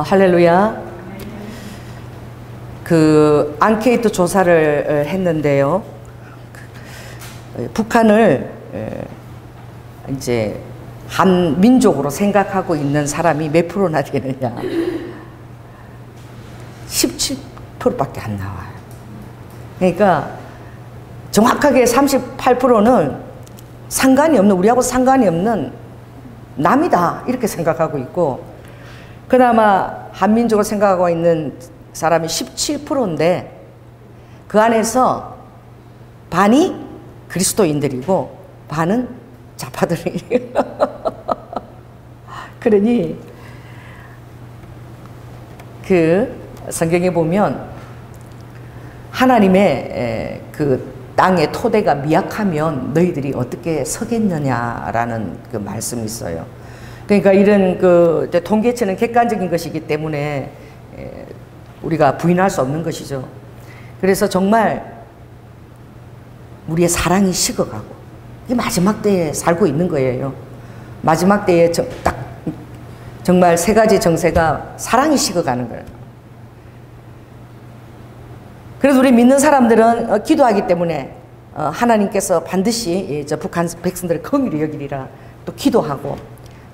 할렐루야. 그 앙케이트 조사를 했는데요. 북한을 이제 한 민족으로 생각하고 있는 사람이 몇 프로나 되느냐? 17%밖에 안 나와요. 그러니까 정확하게 38%는 상관이 없는, 우리하고 상관이 없는 남이다 이렇게 생각하고 있고, 그나마 한민족으로 생각하고 있는 사람이 17%인데 그 안에서 반이 그리스도인들이고 반은 좌파들이에요. 그러니 그 성경에 보면 하나님의 그 땅의 토대가 미약하면 너희들이 어떻게 서겠느냐라는 그 말씀이 있어요. 그러니까 이런 그 통계치는 객관적인 것이기 때문에 우리가 부인할 수 없는 것이죠. 그래서 정말 우리의 사랑이 식어가고 이 마지막 때에 살고 있는 거예요. 마지막 때에 딱 정말 세 가지 정세가 사랑이 식어가는 거예요. 그래서 우리 믿는 사람들은 기도하기 때문에 하나님께서 반드시 저 북한 백성들의 긍휼히 여기리라 또 기도하고,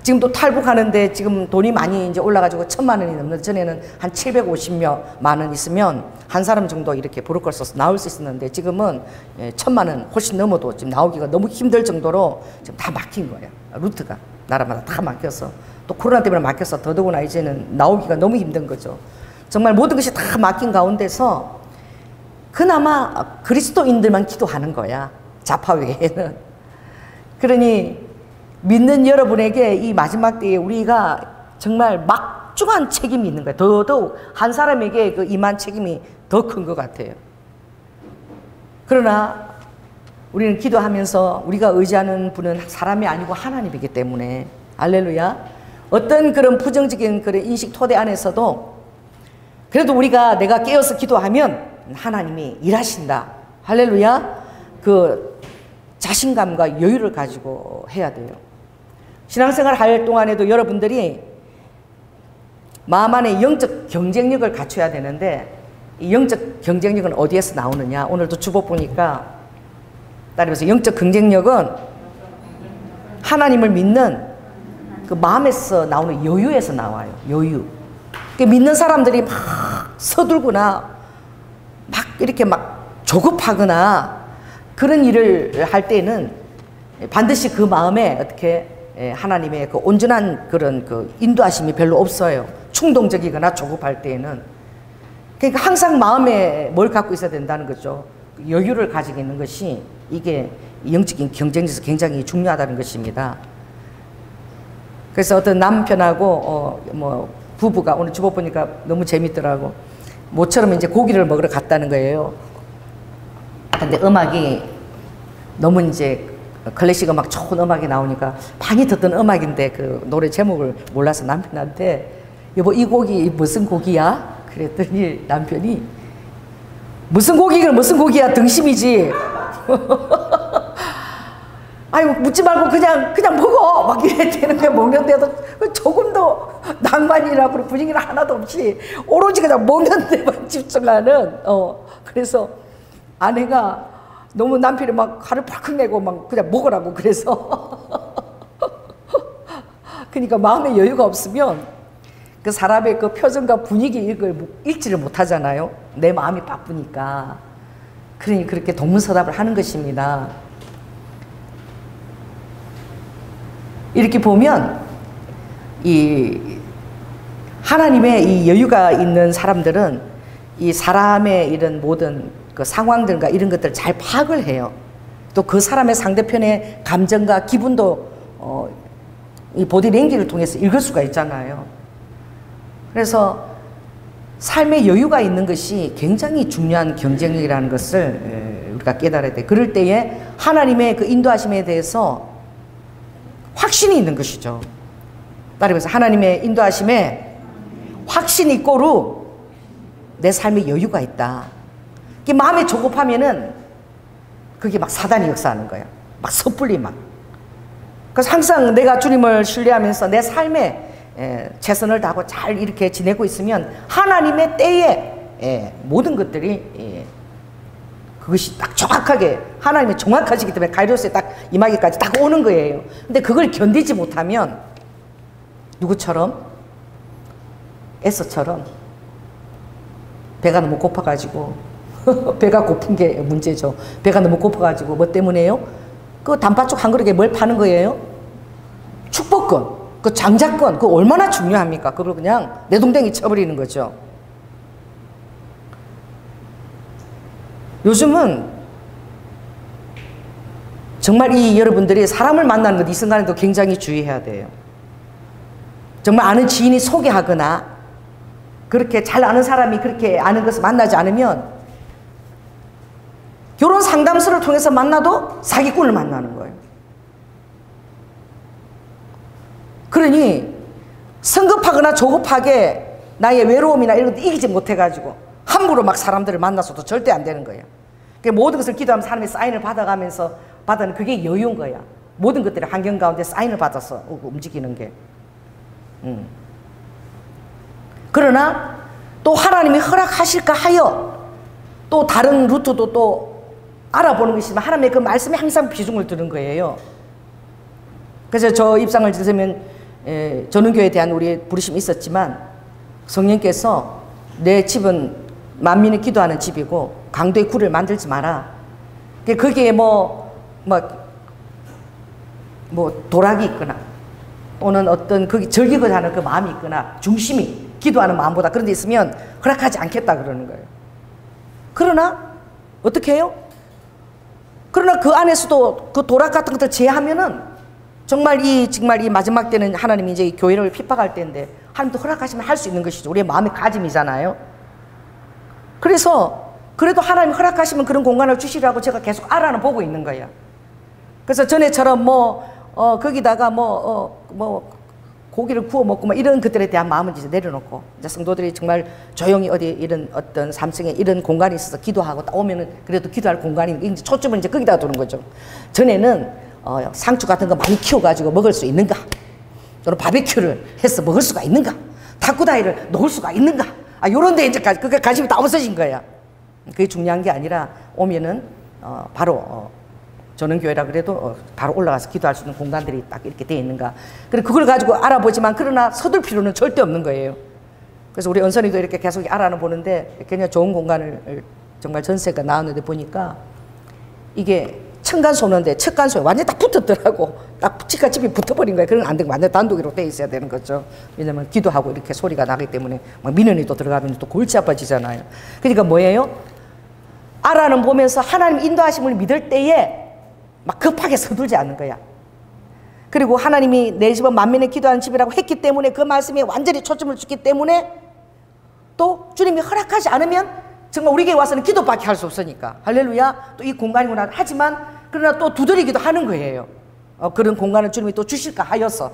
지금 또 탈북하는데 지금 돈이 많이 이제 올라가지고 1,000만 원이 넘는, 전에는 한 750만 원 있으면 한 사람 정도 이렇게 부를 걸 써서 나올 수 있었는데 지금은 1,000만 원 훨씬 넘어도 지금 나오기가 너무 힘들 정도로 지금 다 막힌 거예요. 루트가 나라마다 다 막혀서, 또 코로나 때문에 막혀서 더더구나 이제는 나오기가 너무 힘든 거죠. 정말 모든 것이 다 막힌 가운데서 그나마 그리스도인들만 기도하는 거야, 좌파 외에는. 그러니 믿는 여러분에게 이 마지막 때에 우리가 정말 막중한 책임이 있는 거예요. 더더욱 한 사람에게 그 임한 책임이 더 큰 것 같아요. 그러나 우리는 기도하면서 우리가 의지하는 분은 사람이 아니고 하나님이기 때문에, 할렐루야, 어떤 그런 부정적인 그런 인식 토대 안에서도 그래도 우리가 내가 깨어서 기도하면 하나님이 일하신다, 할렐루야, 그 자신감과 여유를 가지고 해야 돼요. 신앙생활 할 동안에도 여러분들이 마음 안에 영적 경쟁력을 갖춰야 되는데, 이 영적 경쟁력은 어디에서 나오느냐? 오늘도 주보 보니까 따라서 영적 경쟁력은 하나님을 믿는 그 마음에서 나오는 여유에서 나와요. 여유. 믿는 사람들이 막 서둘거나 막 이렇게 막 조급하거나 그런 일을 할 때는 반드시 그 마음에 어떻게 하나님의 그 온전한 그런 그 인도하심이 별로 없어요. 충동적이거나 조급할 때에는. 그러니까 항상 마음에 뭘 갖고 있어야 된다는 거죠. 여유를 가지고 있는 것이 이게 영적인 경쟁에서 굉장히 중요하다는 것입니다. 그래서 어떤 남편하고 뭐 부부가 오늘 주보 보니까 너무 재밌더라고. 모처럼 이제 고기를 먹으러 갔다는 거예요. 근데 음악이 너무 이제 클래식 음악, 좋은 음악이 나오니까 많이 듣던 음악인데 그 노래 제목을 몰라서 남편한테 여보 이 곡이 무슨 곡이야? 그랬더니 남편이 무슨 곡이긴 무슨 곡이야, 등심이지. 아이고 묻지 말고 그냥 먹어 막 이랬다는 거야. 먹는데도 조금도 낭만이나 분위기는 하나도 없이 오로지 그냥 먹는 데만 집중하는. 그래서 아내가 너무 남편이 막 화를 팍 내고 막 그냥 먹으라고 그래서 그러니까 마음에 여유가 없으면 그 사람의 그 표정과 분위기 이걸 읽지를 못하잖아요. 내 마음이 바쁘니까. 그러니 그렇게 동문서답을 하는 것입니다. 이렇게 보면 이 하나님의 이 여유가 있는 사람들은 이 사람의 이런 모든 그 상황들과 이런 것들을 잘 파악을 해요. 또 그 사람의 상대편의 감정과 기분도 이 보디랭귀지를 통해서 읽을 수가 있잖아요. 그래서 삶의 여유가 있는 것이 굉장히 중요한 경쟁력이라는 것을 우리가 깨달아야 돼. 그럴 때에 하나님의 그 인도하심에 대해서 확신이 있는 것이죠. 따라서 하나님의 인도하심에 확신이 있고로 내 삶에 여유가 있다. 마음이 조급하면은 그게 막 사단이 역사하는 거야. 막 섣불리 막. 그래서 항상 내가 주님을 신뢰하면서 내 삶에 최선을 다하고 잘 이렇게 지내고 있으면 하나님의 때에 모든 것들이 그것이 딱 정확하게 하나님이 정확하시기 때문에 가이로스에 딱 임하기까지 딱 오는 거예요. 근데 그걸 견디지 못하면 누구처럼? 에서처럼 배가 너무 고파가지고 배가 고픈 게 문제죠. 배가 너무 고파가지고 뭐 때문에요? 그 단팥죽 한 그릇에 뭘 파는 거예요? 축복권, 그 장자권, 그거 얼마나 중요합니까? 그걸 그냥 내동댕이 쳐버리는 거죠. 요즘은 정말 이 여러분들이 사람을 만나는 것 이 순간에도 굉장히 주의해야 돼요. 정말 아는 지인이 소개하거나 그렇게 잘 아는 사람이 그렇게 아는 것을 만나지 않으면 결혼 상담소를 통해서 만나도 사기꾼을 만나는 거예요. 그러니 성급하거나 조급하게 나의 외로움이나 이런 것도 이기지 못해가지고 함부로 막 사람들을 만나서도 절대 안 되는 거예요. 모든 것을 기도하면 사람이 사인을 받아가면서 받아는 그게 여유인 거야. 모든 것들이 환경 가운데 사인을 받아서 움직이는 게. 그러나 또 하나님이 허락하실까 하여 또 다른 루트도 또 알아보는 것이지만 하나님의 그 말씀에 항상 비중을 두는 거예요. 그래서 저 입상을 드리면 전원교회에 대한 우리의 부르심이 있었지만 성령께서 내 집은 만민이 기도하는 집이고 강도의 굴을 만들지 마라. 거기에 뭐 도락이 있거나 또는 어떤 거기 절기를 하는 그 마음이 있거나 중심이 기도하는 마음보다 그런 데 있으면 허락하지 않겠다 그러는 거예요. 그러나 어떻게 해요? 그러나 그 안에서도 그 도락 같은 것들 제하면은 정말 이 마지막 때는 하나님이 이제 이 교회를 핍박할 때인데 하나님도 허락하시면 할 수 있는 것이죠. 우리의 마음의 가짐이잖아요. 그래서 그래도 하나님 허락하시면 그런 공간을 주시라고 제가 계속 알아는 보고 있는 거예요. 그래서 전에처럼 거기다가 고기를 구워 먹고 이런 것들에 대한 마음은 이제 내려놓고 이제 성도들이 정말 조용히 어디 이런 어떤 삼성에 이런 공간이 있어서 기도하고 딱 오면은 그래도 기도할 공간이 이제 초점은 이제 거기다 두는 거죠. 전에는 상추 같은 거 많이 키워가지고 먹을 수 있는가? 또는 바베큐를 해서 먹을 수가 있는가? 탁구다이를 놓을 수가 있는가? 요런 데 이제 그게 관심이 다 없어진 거야. 그게 중요한 게 아니라 오면은 바로 전원교회라 그래도 바로 올라가서 기도할 수 있는 공간들이 딱 이렇게 돼 있는가. 그래 그걸 가지고 알아보지만 그러나 서둘 필요는 절대 없는 거예요. 그래서 우리 은선이도 이렇게 계속 알아는 보는데 굉장히 좋은 공간을 정말 전세가 나왔는데 보니까 이게 층간소음인데 층간소음 완전히 딱 붙었더라고. 딱 집이 붙어버린 거야. 그건 안 되고 완전 단독으로 돼 있어야 되는 거죠. 왜냐면 기도하고 이렇게 소리가 나기 때문에 막 민원이 또 들어가면 또 골치 아파지잖아요. 그러니까 뭐예요? 알아는 보면서 하나님 인도하심을 믿을 때에 막 급하게 서둘지 않는 거야. 그리고 하나님이 내 집은 만민의 기도하는 집이라고 했기 때문에 그 말씀에 완전히 초점을 줬기 때문에 또 주님이 허락하지 않으면 정말 우리에게 와서는 기도밖에 할 수 없으니까 할렐루야 또 이 공간이구나 하지만 그러나 또 두드리기도 하는 거예요. 그런 공간을 주님이 또 주실까 하여서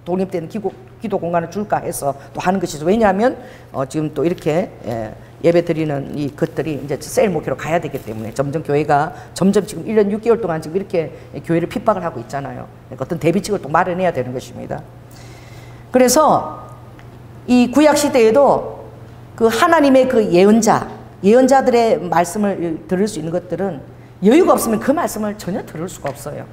독립된 기도 공간을 줄까 해서 또 하는 것이죠. 왜냐하면 지금 또 이렇게 예배 드리는 이 것들이 이제 세일 목회로 가야 되기 때문에 점점 교회가 점점 지금 1년 6개월 동안 지금 이렇게 교회를 핍박을 하고 있잖아요. 그러니까 어떤 대비책을 또 마련해야 되는 것입니다. 그래서 이 구약 시대에도 그 하나님의 그 예언자들의 말씀을 들을 수 있는 것들은 여유가 없으면 그 말씀을 전혀 들을 수가 없어요.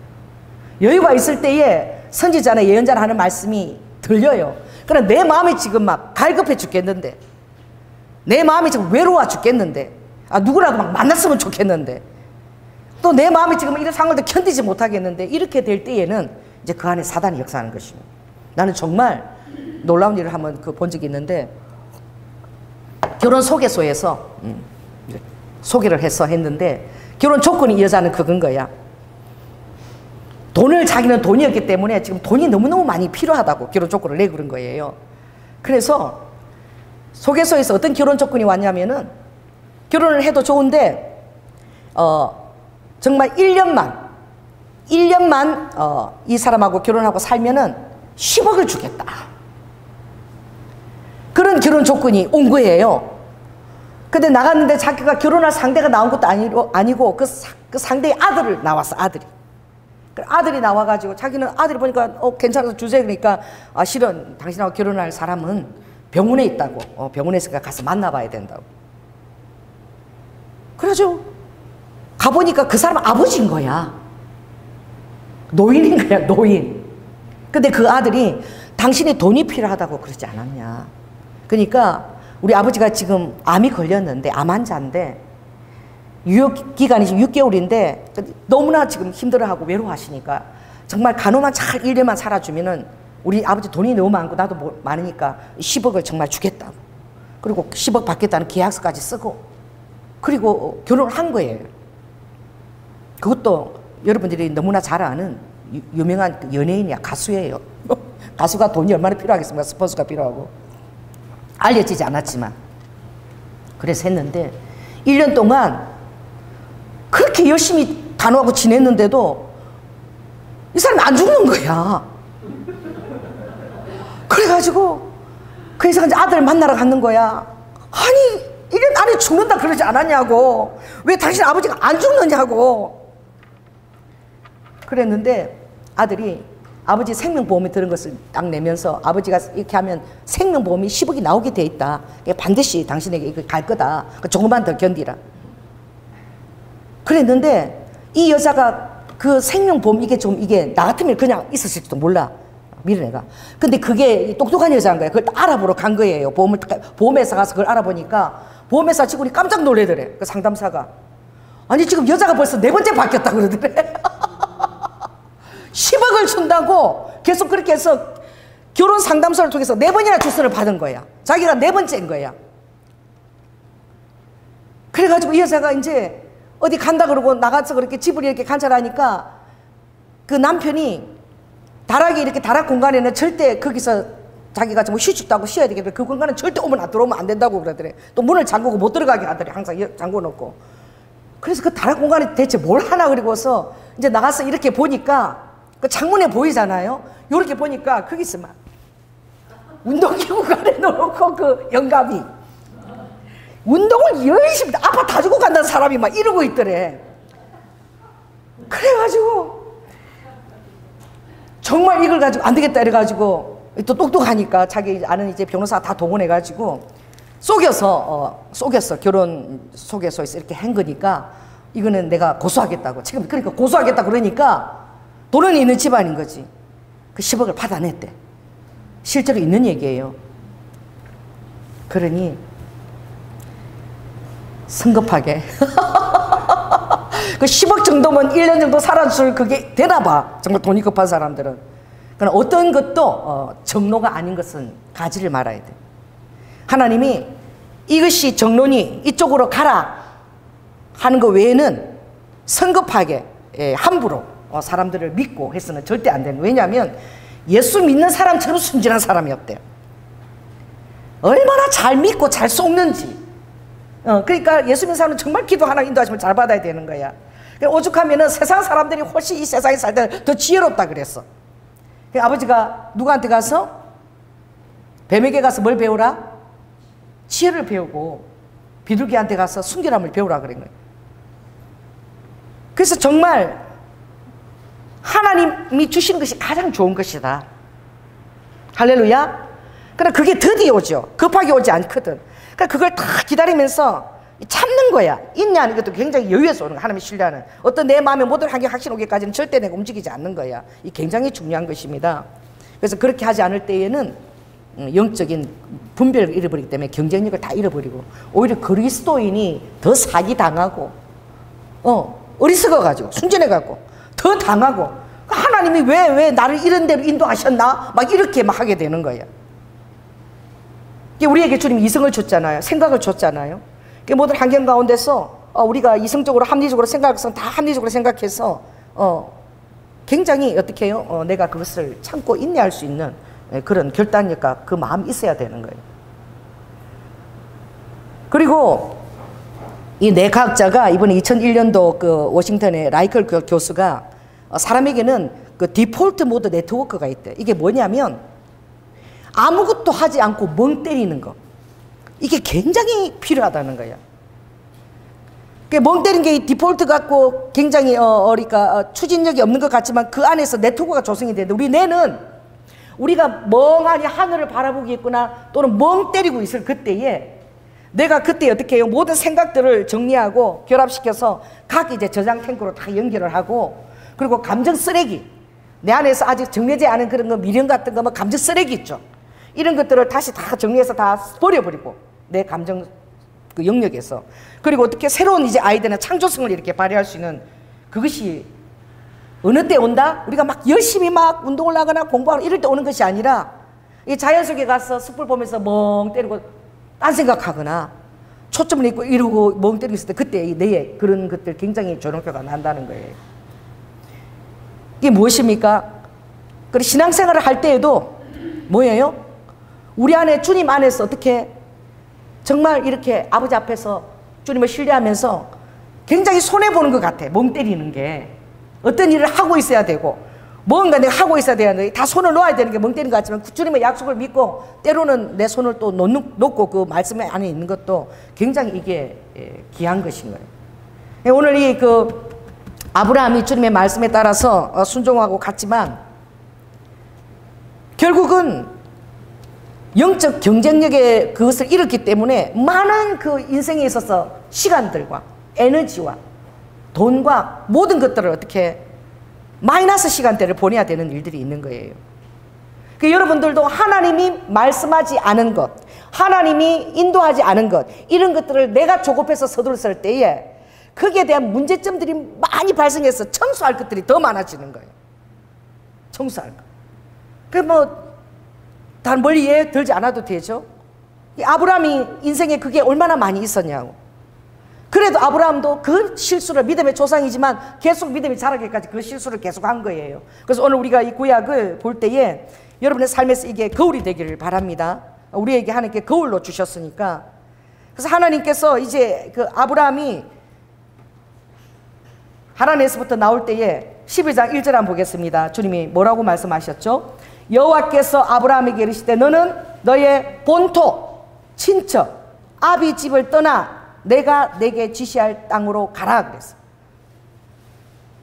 여유가 있을 때에 선지자나 예언자나 하는 말씀이 들려요. 그러나 내 마음이 지금 막 갈급해 죽겠는데 내 마음이 지금 외로워 죽겠는데 누구라도 막 만났으면 좋겠는데 또 내 마음이 지금 이런 상황을 견디지 못하겠는데 이렇게 될 때에는 이제 그 안에 사단이 역사하는 것입니다. 나는 정말 놀라운 일을 한번 본 적이 있는데 결혼 소개소에서 소개를 해서 했는데 결혼 조건이 이 여자는 그건 거야. 자기는 돈이었기 때문에 지금 돈이 너무너무 많이 필요하다고 결혼 조건을 내고 그런 거예요. 그래서 소개소에서 어떤 결혼 조건이 왔냐면은 결혼을 해도 좋은데 정말 1년만 이 사람하고 결혼하고 살면은 10억을 주겠다. 그런 결혼 조건이 온 거예요. 근데 나갔는데 자기가 결혼할 상대가 나온 것도 아니고 그 상대의 아들을 나왔어. 아들이. 아들이 나와가지고 자기는 아들이 보니까 괜찮아서 주세요. 그러니까 실은 당신하고 결혼할 사람은 병원에 있다고. 병원에서 가서 만나봐야 된다고. 그래가지고 가보니까 그 사람 아버지인 거야. 노인인 거야, 노인. 근데 그 아들이 당신이 돈이 필요하다고 그러지 않았냐. 그러니까 우리 아버지가 지금 암이 걸렸는데, 암 환자인데 유효기간이 지금 6개월인데 너무나 지금 힘들어하고 외로워하시니까 정말 간호만 잘 1년만 살아주면은 우리 아버지 돈이 너무 많고 나도 많으니까 10억을 정말 주겠다고. 그리고 10억 받겠다는 계약서까지 쓰고 그리고 결혼을 한 거예요. 그것도 여러분들이 너무나 잘 아는 유명한 연예인이야. 가수예요. 가수가 돈이 얼마나 필요하겠습니까? 스폰서가 필요하고. 알려지지 않았지만 그래서 했는데 1년 동안 그렇게 열심히 간호하고 지냈는데도 이 사람이 안 죽는 거야. 그래가지고 그래서 이제 아들 만나러 갔는 거야. 아니 1년 안에 죽는다 그러지 않았냐고. 왜 당신 아버지가 안 죽느냐고. 그랬는데 아들이 아버지 생명보험에 들은 것을 딱 내면서 아버지가 이렇게 하면 생명보험이 10억이 나오게 돼 있다. 반드시 당신에게 이거 갈 거다. 조금만 더 견디라. 그랬는데 이 여자가 그 생명보험 이게 나 같으면 그냥 있었을지도 몰라. 미련애가. 근데 그게 똑똑한 여자인 거야. 그걸 알아보러 간 거예요. 보험회사 가서 그걸 알아보니까 보험회사 직원이 깜짝 놀래더래. 그 상담사가. 아니 지금 여자가 벌써 4번째 바뀌었다 그러더래. 10억을 준다고 계속 그렇게 해서 결혼 상담소를 통해서 4번이나 주선을 받은 거야. 자기가 4번째인 거야. 그래가지고 이 여자가 이제 어디 간다 그러고 나가서 그렇게 집을 이렇게 관찰하니까 그 남편이 다락이 이렇게 다락 공간에는 절대 거기서 자기가 뭐 휴식도 하고 쉬어야 되겠다. 그 공간은 절대 들어오면 안 된다고 그러더래. 또 문을 잠그고 못 들어가게 하더래. 항상 잠궈 놓고. 그래서 그 다락 공간에 대체 뭘 하나 그리고서 이제 나가서 이렇게 보니까 그 창문에 보이잖아요. 이렇게 보니까 거기서 막 운동기구 가래 놓고 그 영감이 운동을 열심히 아파 다 주고 간다는 사람이 막 이러고 있더래. 그래가지고 정말 이걸 가지고 안 되겠다 이래가지고 또 똑똑하니까 자기 아는 이제 변호사 다 동원해가지고 속여서 결혼 소개소에서 이렇게 한 거니까 이거는 내가 고소하겠다고. 지금 그러니까 고소하겠다 그러니까 돈은 있는 집안인 거지. 그 10억을 받아냈대. 실제로 있는 얘기예요. 그러니 성급하게 그 10억 정도면 1년 정도 살아줄 그게 되나 봐. 정말 돈이 급한 사람들은. 그러나 어떤 것도 정로가 아닌 것은 가지를 말아야 돼. 하나님이 이것이 정론이 이쪽으로 가라 하는 것 외에는 성급하게 함부로 사람들을 믿고 해서는 절대 안 되는. 왜냐하면 예수 믿는 사람처럼 순진한 사람이 없대요. 얼마나 잘 믿고 잘 속는지. 그러니까 예수 믿는 사람은 정말 기도 하나 인도하시면 잘 받아야 되는 거야. 오죽하면은 세상 사람들이 훨씬 이 세상에 살 때 더 지혜롭다 그랬어. 아버지가 누구한테 가서 뱀에게 가서 뭘 배우라? 지혜를 배우고 비둘기한테 가서 순결함을 배우라 그런 거예요. 그래서 정말 하나님이 주신 것이 가장 좋은 것이다. 할렐루야. 그러나 그게 드디어 오죠. 급하게 오지 않거든. 그러니까 그걸 다 기다리면서 참는 거야. 인내하는 것도 굉장히 여유에서 오는 거야. 하나님을 신뢰하는. 어떤 내 마음에 모든 환경 확신 오기까지는 절대 내가 움직이지 않는 거야. 이 굉장히 중요한 것입니다. 그래서 그렇게 하지 않을 때에는 영적인 분별을 잃어버리기 때문에 경쟁력을 다 잃어버리고 오히려 그리스도인이 더 사기당하고 어리석어가지고 순진해갖고 더 당하고 하나님이 왜 나를 이런 데로 인도하셨나? 막 이렇게 막 하게 되는 거야. 우리에게 주님이 이성을 줬잖아요. 생각을 줬잖아요. 모든 환경 가운데서 우리가 이성적으로 합리적으로 생각해서 다 합리적으로 생각해서 굉장히 어떻게 해요? 내가 그것을 참고 인내할 수 있는 그런 결단력과 그 마음이 있어야 되는 거예요. 그리고 이 뇌과학자가 이번에 2001년도 그 워싱턴의 라이클 교수가 사람에게는 그 디폴트 모드 네트워크가 있대. 이게 뭐냐면 아무것도 하지 않고 멍 때리는 거. 이게 굉장히 필요하다는 거야. 멍 때린 게 디폴트 같고 굉장히 그러니까 추진력이 없는 것 같지만 그 안에서 네트워크가 조성이 되는데 우리 뇌는 우리가 멍하니 하늘을 바라보겠구나 또는 멍 때리고 있을 그때에 내가 그때 어떻게 해요? 모든 생각들을 정리하고 결합시켜서 각 이제 저장 탱크로 다 연결을 하고 그리고 감정 쓰레기 내 안에서 아직 정리되지 않은 그런 거 미련 같은 거 뭐 감정 쓰레기 있죠. 이런 것들을 다시 다 정리해서 다 버려버리고 내 감정 그 영역에서 그리고 어떻게 새로운 이제 아이디어나 창조성을 이렇게 발휘할 수 있는 그것이 어느 때 온다? 우리가 막 열심히 막 운동을 하거나 공부하거나 이럴 때 오는 것이 아니라 이 자연 속에 가서 숲을 보면서 멍 때리고 딴 생각하거나 초점을 잃고 이러고 멍 때리고 있을 때 그때 내 그런 것들 굉장히 조롱표가 난다는 거예요. 이게 무엇입니까? 그리고 신앙생활을 할 때에도 뭐예요? 우리 안에 주님 안에서 어떻게 정말 이렇게 아버지 앞에서 주님을 신뢰하면서 굉장히 손해보는 것 같아. 멍 때리는 게 어떤 일을 하고 있어야 되고 뭔가 내가 하고 있어야 되는데 다 손을 놓아야 되는 게 멍 때리는 것 같지만 주님의 약속을 믿고 때로는 내 손을 또 놓고 그 말씀 안에 있는 것도 굉장히 이게 귀한 것인 거예요. 오늘 이 그 아브라함이 주님의 말씀에 따라서 순종하고 갔지만 결국은 영적 경쟁력의 그것을 잃었기 때문에 많은 그 인생에 있어서 시간들과 에너지와 돈과 모든 것들을 어떻게 마이너스 시간대를 보내야 되는 일들이 있는 거예요. 여러분들도 하나님이 말씀하지 않은 것, 하나님이 인도하지 않은 것 이런 것들을 내가 조급해서 서둘렀을 때에 거기에 대한 문제점들이 많이 발생해서 청소할 것들이 더 많아지는 거예요. 청소할 것. 다른 멀리 예외 들지 않아도 되죠. 아브라함이 인생에 그게 얼마나 많이 있었냐고. 그래도 아브라함도 그 실수를 믿음의 조상이지만 계속 믿음이 자라기까지 그 실수를 계속 한 거예요. 그래서 오늘 우리가 이 구약을 볼 때에 여러분의 삶에서 이게 거울이 되기를 바랍니다. 우리에게 하나님께 거울로 주셨으니까. 그래서 하나님께서 이제 그 아브라함이 하나님에서부터 나올 때에 12장 1절 한번 보겠습니다. 주님이 뭐라고 말씀하셨죠? 여호와께서 아브라함에게 이르시되 너는 너의 본토 친척 아비 집을 떠나 내가 내게 지시할 땅으로 가라 그랬어.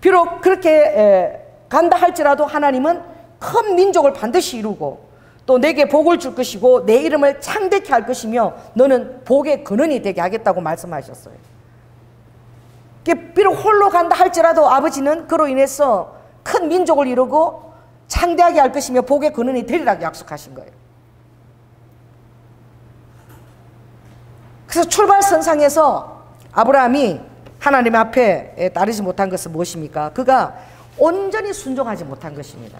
비록 그렇게 간다 할지라도 하나님은 큰 민족을 반드시 이루고 또 내게 복을 줄 것이고 내 이름을 창대케 할 것이며 너는 복의 근원이 되게 하겠다고 말씀하셨어요. 비록 홀로 간다 할지라도 아버지는 그로 인해서 큰 민족을 이루고 창대하게 할 것이며 복의 근원이 되리라고 약속하신 거예요. 그래서 출발선상에서 아브라함이 하나님 앞에 따르지 못한 것은 무엇입니까? 그가 온전히 순종하지 못한 것입니다.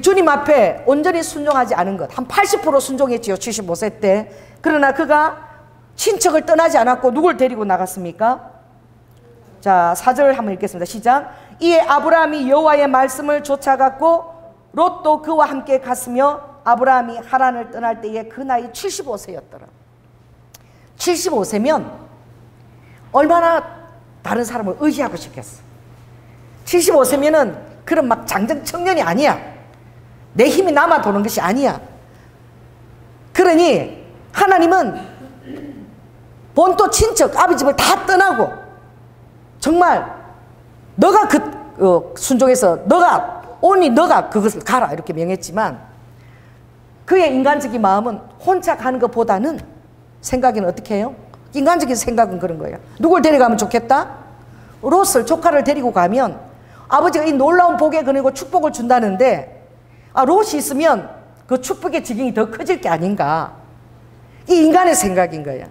주님 앞에 온전히 순종하지 않은 것, 한 80% 순종했지요, 75세 때. 그러나 그가 친척을 떠나지 않았고 누굴 데리고 나갔습니까? 자, 4절 한번 읽겠습니다. 시작. 이에 아브라함이 여호와의 말씀을 쫓아갔고 롯도 그와 함께 갔으며 아브라함이 하란을 떠날 때에 그 나이 75세였더라. 75세면 얼마나 다른 사람을 의지하고 싶겠어. 75세면은 그런 막 장정 청년이 아니야. 내 힘이 남아 도는 것이 아니야. 그러니 하나님은 본토 친척 아비 집을 다 떠나고 정말 너가 순종해서 너가 그것을 가라 이렇게 명했지만 그의 인간적인 마음은 혼자 가는 것보다는 생각에는 어떻게 해요? 인간적인 생각은 그런 거예요. 누굴 데려가면 좋겠다? 롯을 조카를 데리고 가면 아버지가 이 놀라운 복에 거느리고 축복을 준다는데 롯이 있으면 그 축복의 지경이 더 커질 게 아닌가. 이 인간의 생각인 거야.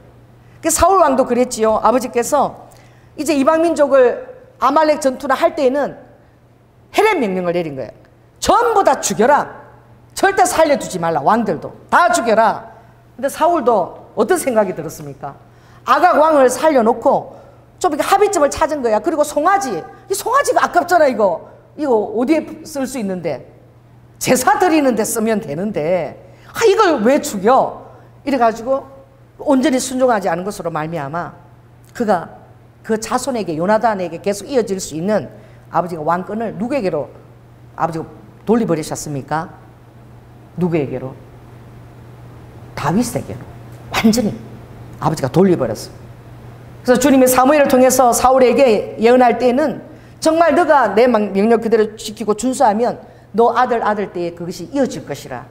사울 왕도 그랬지요. 아버지께서 이제 이방민족을 아말렉 전투나 할 때에는 해례 명령을 내린 거예요. 전부 다 죽여라. 절대 살려두지 말라. 왕들도 다 죽여라. 근데 사울도 어떤 생각이 들었습니까? 아각 왕을 살려놓고 좀 합의점을 찾은 거야. 그리고 송아지, 이 송아지가 아깝잖아. 이거 어디에 쓸 수 있는데 제사 드리는 데 쓰면 되는데 이걸 왜 죽여? 이래가지고 온전히 순종하지 않은 것으로 말미암아 그가 그 자손에게 요나단에게 계속 이어질 수 있는 아버지가 왕권을 누구에게로 아버지가 돌려버리셨습니까? 누구에게로? 다윗에게로 완전히 아버지가 돌려버렸어요. 그래서 주님이 사무엘을 통해서 사울에게 예언할 때에는 정말 너가 내 명령 그대로 지키고 준수하면 너 아들 때에 그것이 이어질 것이라.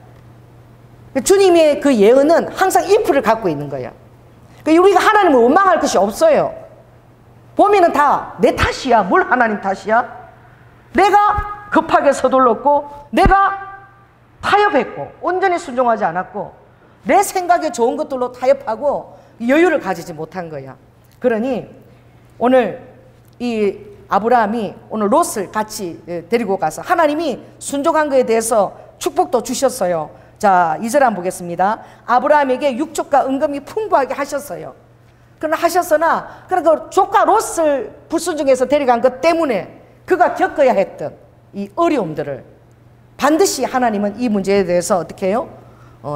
주님의 그 예언은 항상 if를 갖고 있는 거야. 그러니까 우리가 하나님을 원망할 것이 없어요. 보면은 다 내 탓이야. 뭘 하나님 탓이야? 내가 급하게 서둘렀고 내가 타협했고 온전히 순종하지 않았고 내 생각에 좋은 것들로 타협하고 여유를 가지지 못한 거야. 그러니 오늘 이 아브라함이 오늘 롯을 같이 데리고 가서 하나님이 순종한 것에 대해서 축복도 주셨어요. 자, 2절 한번 보겠습니다. 아브라함에게 육족과 은금이 풍부하게 하셨어요. 그러나 하셨으나 그 조카 롯을 불순종해서 데려간 것 때문에 그가 겪어야 했던 이 어려움들을 반드시 하나님은 이 문제에 대해서 어떻게 해요?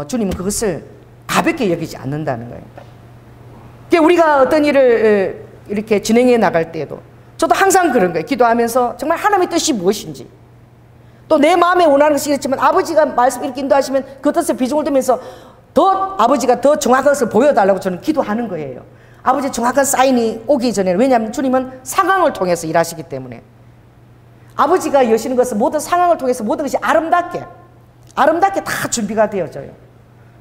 주님은 그것을 가볍게 여기지 않는다는 거예요. 우리가 어떤 일을 이렇게 진행해 나갈 때에도 저도 항상 그런 거예요. 기도하면서 정말 하나님의 뜻이 무엇인지 또 내 마음에 원하는 것이 있지만 아버지가 말씀 이렇게 인도하시면 그 뜻에 비중을 두면서 더 아버지가 더 정확한 것을 보여달라고 저는 기도하는 거예요. 아버지 정확한 사인이 오기 전에는. 왜냐하면 주님은 상황을 통해서 일하시기 때문에 아버지가 여시는 것은 모든 상황을 통해서 모든 것이 아름답게 다 준비가 되어져요.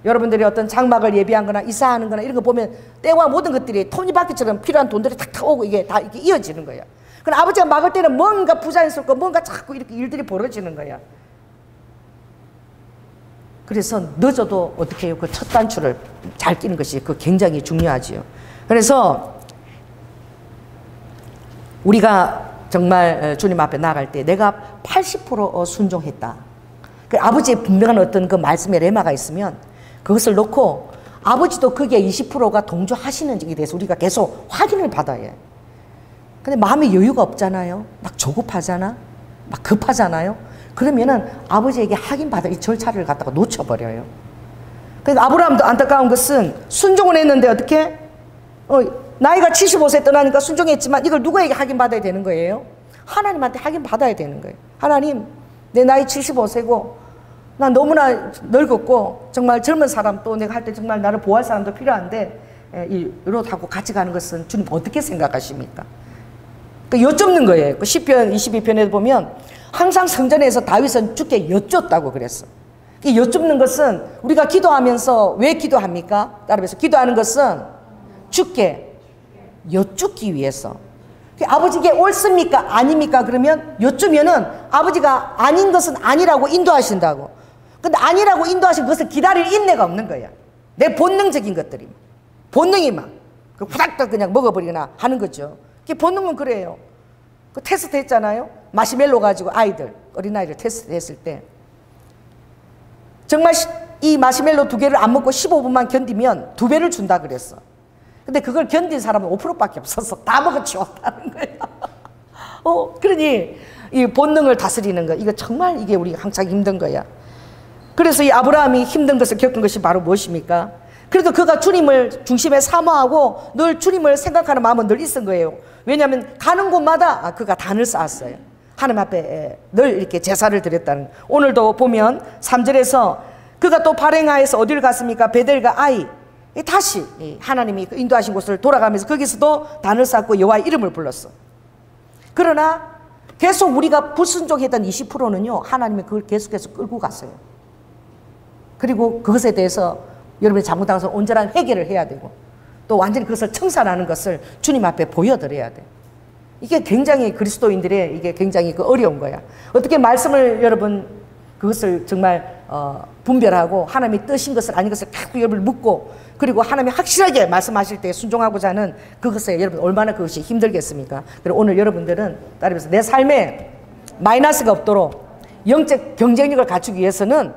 여러분들이 어떤 장막을 예비한 거나 이사하는 거나 이런 거 보면 때와 모든 것들이 톱니바퀴처럼 필요한 돈들이 탁탁 오고 이게 다 이렇게 이어지는 거예요. 그럼 아버지가 막을 때는 뭔가 부자연스럽고 뭔가 자꾸 이렇게 일들이 벌어지는 거야. 그래서 늦어도 어떻게 해요? 그 첫 단추를 잘 끼는 것이 그 굉장히 중요하지요. 그래서 우리가 정말 주님 앞에 나갈 때 내가 80% 순종했다. 그 아버지의 분명한 어떤 그 말씀의 레마가 있으면 그것을 놓고 아버지도 거기에 20%가 동조하시는지에 대해서 우리가 계속 확인을 받아야 해요. 근데 마음에 여유가 없잖아요. 막 조급하잖아. 막 급하잖아요. 그러면은 아버지에게 확인받을 이 절차를 갖다가 놓쳐버려요. 그러니까 아브라함도 안타까운 것은 순종을 했는데 어떻게? 나이가 75세 떠나니까 순종했지만 이걸 누구에게 확인받아야 되는 거예요? 하나님한테 확인받아야 되는 거예요. 하나님, 내 나이 75세고 난 너무나 늙었고 정말 젊은 사람 또 내가 할 때 정말 나를 보호할 사람도 필요한데 이 롯하고 같이 가는 것은 주님 어떻게 생각하십니까? 여쭙는 거예요. 그 시편 22편에 보면 항상 성전에서 다윗은 주께 여쭙다고 그랬어. 이 여쭙는 것은 우리가 기도하면서 왜 기도합니까? 따라서 기도하는 것은 주께 여쭙기 위해서. 아버지께 옳습니까? 아닙니까? 그러면 여쭈면은 아버지가 아닌 것은 아니라고 인도하신다고. 근데 아니라고 인도하신 것을 기다릴 인내가 없는 거야. 내 본능적인 것들이. 본능이 막 후닥닥 그냥 먹어버리거나 하는 거죠. 본능은 그래요. 그 테스트 했잖아요. 마시멜로 가지고 어린아이들 테스트 했을 때 정말 이 마시멜로 2개를 안 먹고 15분만 견디면 2배를 준다 그랬어. 근데 그걸 견딘 사람은 5%밖에 없었어. 다 먹어치웠다는 거야. 그러니 이 본능을 다스리는 거, 이거 정말 이게 우리가 항상 힘든 거야. 그래서 이 아브라함이 힘든 것을 겪은 것이 바로 무엇입니까? 그래도 그가 주님을 중심에 사모하고 늘 주님을 생각하는 마음은 늘 있은 거예요. 왜냐하면 가는 곳마다 그가 단을 쌓았어요. 하나님 앞에 늘 이렇게 제사를 드렸다는. 오늘도 보면 3절에서 그가 또 발행하여서 어디를 갔습니까? 베델과 아이. 다시 하나님이 인도하신 곳을 돌아가면서 거기서도 단을 쌓고 여호와의 이름을 불렀어. 그러나 계속 우리가 불순종했던 20%는요 하나님이 그걸 계속해서 끌고 갔어요. 그리고 그것에 대해서 여러분이 잘못한 것을 온전한 회개를 해야 되고 또 완전히 그것을 청산하는 것을 주님 앞에 보여드려야 돼. 이게 굉장히 그리스도인들의 이게 굉장히 어려운 거야. 어떻게 말씀을 여러분 그것을 정말 분별하고 하나님이 뜻인 것을 아닌 것을 계속 여러분을 묻고 그리고 하나님이 확실하게 말씀하실 때 순종하고자 하는 그것에 여러분 얼마나 그것이 힘들겠습니까? 그리고 오늘 여러분들은 따라서 내 삶에 마이너스가 없도록 영적 경쟁력을 갖추기 위해서는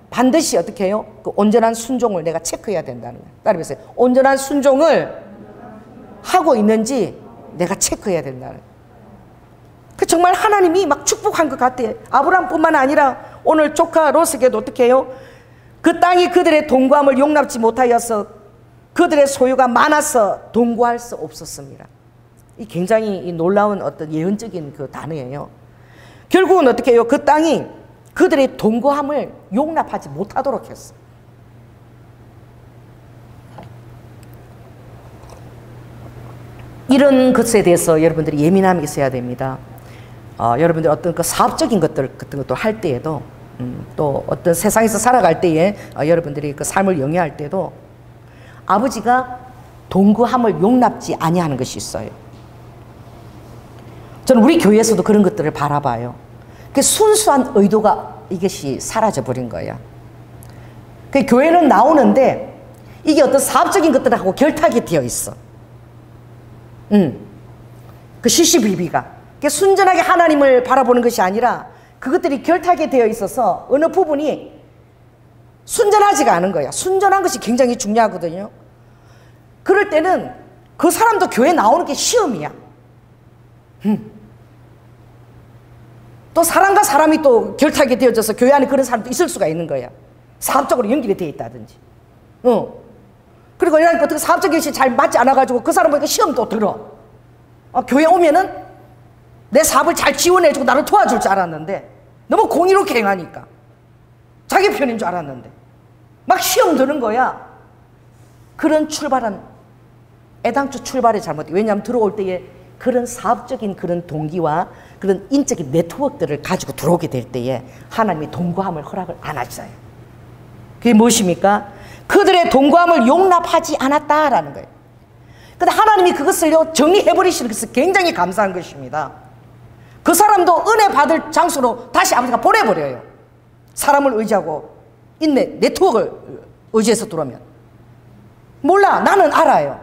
반드시 어떻게 해요? 그 온전한 순종을 내가 체크해야 된다는 거예요. 따라서 온전한 순종을 하고 있는지 내가 체크해야 된다는 거예요. 그 정말 하나님이 막 축복한 것 같아. 아브라함뿐만 아니라 오늘 조카 롯에게도 어떻게 해요? 그 땅이 그들의 동거함을 용납지 못하여서 그들의 소유가 많아서 동거할 수 없었습니다. 이 굉장히 놀라운 어떤 예언적인 그 단어예요. 결국은 어떻게 해요? 그 땅이 그들의 동거함을 용납하지 못하도록 했어. 이런 것에 대해서 여러분들이 예민함이 있어야 됩니다. 여러분들 어떤 그 사업적인 것들 같은 것도 할 때에도 또 어떤 세상에서 살아갈 때에 여러분들이 그 삶을 영위할 때도 아버지가 동거함을 용납지 아니하는 것이 있어요. 저는 우리 교회에서도 그런 것들을 바라봐요. 그 순수한 의도가 이것이 사라져버린 거야. 그 교회는 나오는데 이게 어떤 사업적인 것들하고 결탁이 되어 있어. 그 시시비비가. 순전하게 하나님을 바라보는 것이 아니라 그것들이 결탁이 되어 있어서 어느 부분이 순전하지가 않은 거야. 순전한 것이 굉장히 중요하거든요. 그럴 때는 그 사람도 교회 나오는 게 시험이야. 또 사람과 사람이 또 결탁이 되어져서 교회 안에 그런 사람도 있을 수가 있는 거야. 사업적으로 연결이 되어 있다든지. 그리고 이런 어떻게 사업적인 것이 잘 맞지 않아가지고 그 사람 보니까 시험도 들어. 교회 오면은 내 사업을 잘 지원해주고 나를 도와줄 줄 알았는데 너무 공의롭게 행하니까 자기 편인 줄 알았는데 막 시험 드는 거야. 그런 출발은 애당초 출발이 잘못돼. 왜냐하면 들어올 때에 그런 사업적인 그런 동기와 그런 인적인 네트워크들을 가지고 들어오게 될 때에 하나님이 동거함을 허락을 안 하셔요. 그게 무엇입니까? 그들의 동거함을 용납하지 않았다라는 거예요. 근데 하나님이 그것을요 정리해버리시는 것은 굉장히 감사한 것입니다. 그 사람도 은혜 받을 장소로 다시 아버지가 보내버려요. 사람을 의지하고 인내 네트워크를 의지해서 들어오면 몰라. 나는 알아요.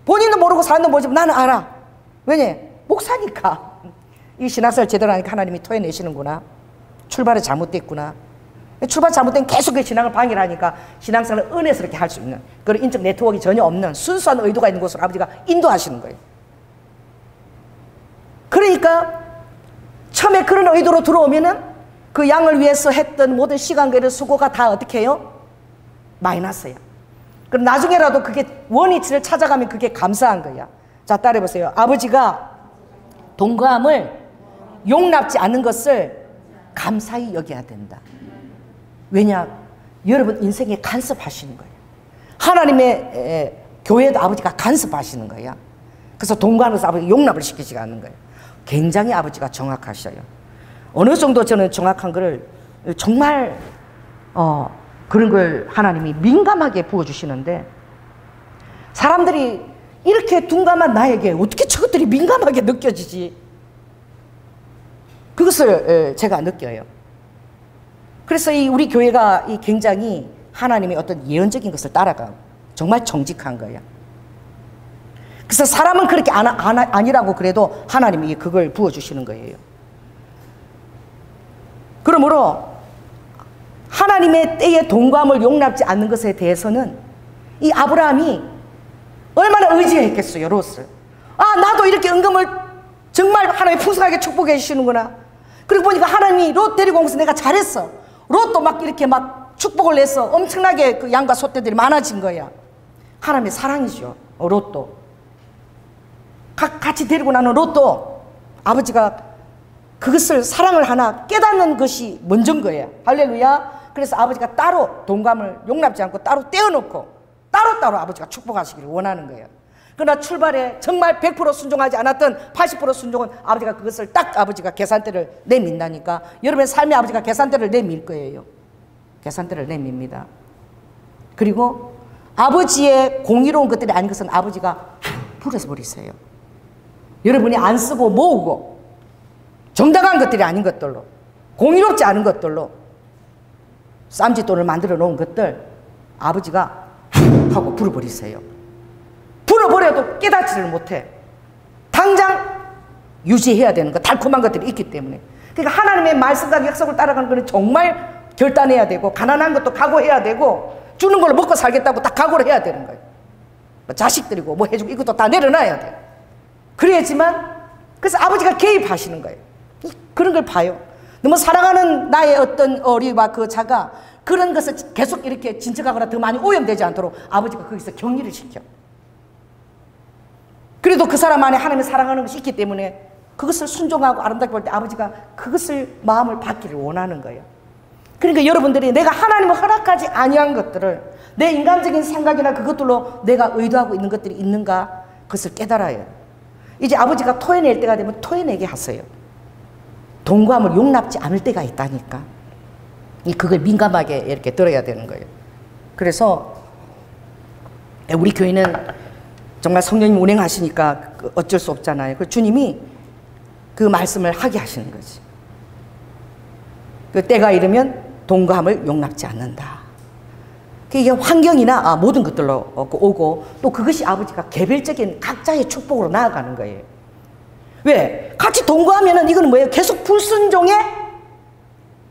본인도 모르고 사람도 모르지만 나는 알아. 왜냐? 목사니까. 이 신학생활 제대로 하니까 하나님이 토해내시는구나. 출발이 잘못됐구나. 출발 잘못된 계속 그 신앙을 방해를 하니까 신앙생활을 은혜스럽게 할 수 있는 그런 인적 네트워크가 전혀 없는 순수한 의도가 있는 곳으로 아버지가 인도하시는 거예요. 그러니까 처음에 그런 의도로 들어오면은 그 양을 위해서 했던 모든 시간과 수고가 다 어떻게 해요? 마이너스야. 그럼 나중에라도 그게 원위치를 찾아가면 그게 감사한 거야. 자, 따라해보세요. 아버지가 동거함을 용납지 않는 것을 감사히 여겨야 된다. 왜냐? 여러분 인생에 간섭하시는 거예요. 하나님의 교회도 아버지가 간섭하시는 거야. 그래서 동거하는 것을 아버지가 용납을 시키지 않는 거예요. 굉장히 아버지가 정확하셔요. 어느 정도 저는 정확한 거를 정말 그런 걸 하나님이 민감하게 부어주시는데 사람들이 이렇게 둔감한 나에게 어떻게 저것들이 민감하게 느껴지지? 그것을 제가 느껴요. 그래서 우리 교회가 굉장히 하나님의 어떤 예언적인 것을 따라가 정말 정직한 거야. 그래서 사람은 그렇게 아니라고 그래도 하나님이 그걸 부어주시는 거예요. 그러므로 하나님의 때에 동거함을 용납지 않는 것에 대해서는 이 아브라함이 얼마나 의지했겠어요, 롯을. 나도 이렇게 은금을 정말 하나님이 풍성하게 축복해 주시는구나. 그리고 보니까 하나님이 롯 데리고 오면서 내가 잘했어. 롯도 막 이렇게 막 축복을 내서 엄청나게 그 양과 소떼들이 많아진 거야. 하나님의 사랑이죠, 롯도. 같이 데리고 나는 롯도 아버지가 그것을 사랑을 하나 깨닫는 것이 먼저인 거예요. 할렐루야. 그래서 아버지가 따로 동감을 용납지 않고 따로 떼어놓고 따로따로 아버지가 축복하시기를 원하는 거예요. 그러나 출발에 정말 100% 순종하지 않았던 80% 순종은 아버지가 그것을 딱 아버지가 계산대를 내민다니까. 여러분의 삶의 아버지가 계산대를 내밀 거예요. 계산대를 내밉니다. 그리고 아버지의 공의로운 것들이 아닌 것은 아버지가 풀어서 버리세요. 여러분이 안 쓰고 모으고 정당한 것들이 아닌 것들로, 공의롭지 않은 것들로 쌈짓돈을 만들어 놓은 것들 아버지가 하고 불어버리세요. 불어버려도 깨닫지를 못해. 당장 유지해야 되는 거, 달콤한 것들이 있기 때문에. 그러니까 하나님의 말씀과 약속을 따라가는 것은 정말 결단해야 되고, 가난한 것도 각오해야 되고, 주는 걸로 먹고 살겠다고 딱 각오를 해야 되는 거예요. 뭐 자식들이고 뭐 해주고 이것도 다 내려놔야 돼요. 그래야지만. 그래서 아버지가 개입하시는 거예요. 그런 걸 봐요. 너무 사랑하는 나의 어떤 어리와 그 자가 그런 것을 계속 이렇게 진척하거나 더 많이 오염되지 않도록 아버지가 거기서 격리를 시켜. 그래도 그 사람 안에 하나님의 사랑하는 것이 있기 때문에 그것을 순종하고 아름답게 볼 때 아버지가 그것을 마음을 받기를 원하는 거예요. 그러니까 여러분들이 내가 하나님을 허락하지 아니한 것들을 내 인간적인 생각이나 그것들로 내가 의도하고 있는 것들이 있는가, 그것을 깨달아요. 이제 아버지가 토해낼 때가 되면 토해내게 하세요. 동감을 용납지 않을 때가 있다니까. 그걸 민감하게 이렇게 들어야 되는 거예요. 그래서 우리 교회는 정말 성령님 운행하시니까 어쩔 수 없잖아요. 그 주님이 그 말씀을 하게 하시는 거지. 그 때가 이르면 동감을 용납지 않는다. 이게 환경이나 모든 것들로 오고 또 그것이 아버지가 개별적인 각자의 축복으로 나아가는 거예요. 왜? 같이 동거하면은 이거는 뭐예요? 계속 불순종의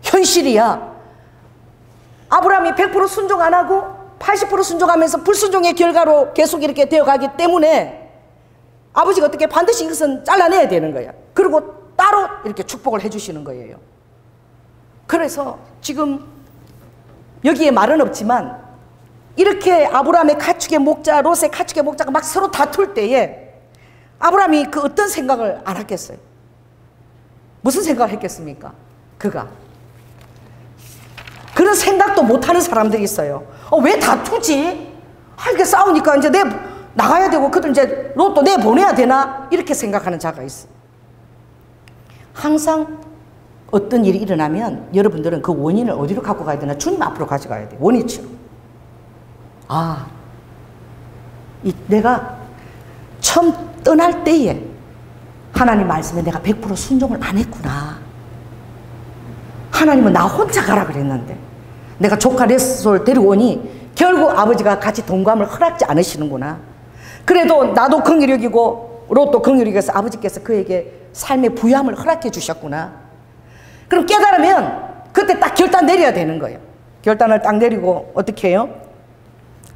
현실이야. 아브라함이 100% 순종 안 하고 80% 순종하면서 불순종의 결과로 계속 이렇게 되어가기 때문에 아버지가 어떻게 반드시 이것은 잘라내야 되는 거야. 그리고 따로 이렇게 축복을 해주시는 거예요. 그래서 지금 여기에 말은 없지만 이렇게 아브라함의 가축의 목자, 롯의 가축의 목자가 막 서로 다툴 때에 아브라함이 그 어떤 생각을 안 했겠어요? 무슨 생각을 했겠습니까? 그가 그런 생각도 못하는 사람들이 있어요. 왜 다투지? 이렇게 싸우니까 이제 내 나가야 되고 그들 이제 롯도 내 보내야 되나? 이렇게 생각하는 자가 있어요. 항상 어떤 일이 일어나면 여러분들은 그 원인을 어디로 갖고 가야 되나? 주님 앞으로 가져가야 돼요. 원위치로. 내가 처음 떠날 때에 하나님 말씀에 내가 100% 순종을 안 했구나. 하나님은 나 혼자 가라 그랬는데 내가 조카 렛솔 데리고 오니 결국 아버지가 같이 동감을 허락지 않으시는구나. 그래도 나도 긍휼히 여기고 롯도 긍휼히 여겨서 아버지께서 그에게 삶의 부유함을 허락해 주셨구나. 그럼 깨달으면 그때 딱 결단 내려야 되는 거예요. 결단을 딱 내리고 어떻게 해요?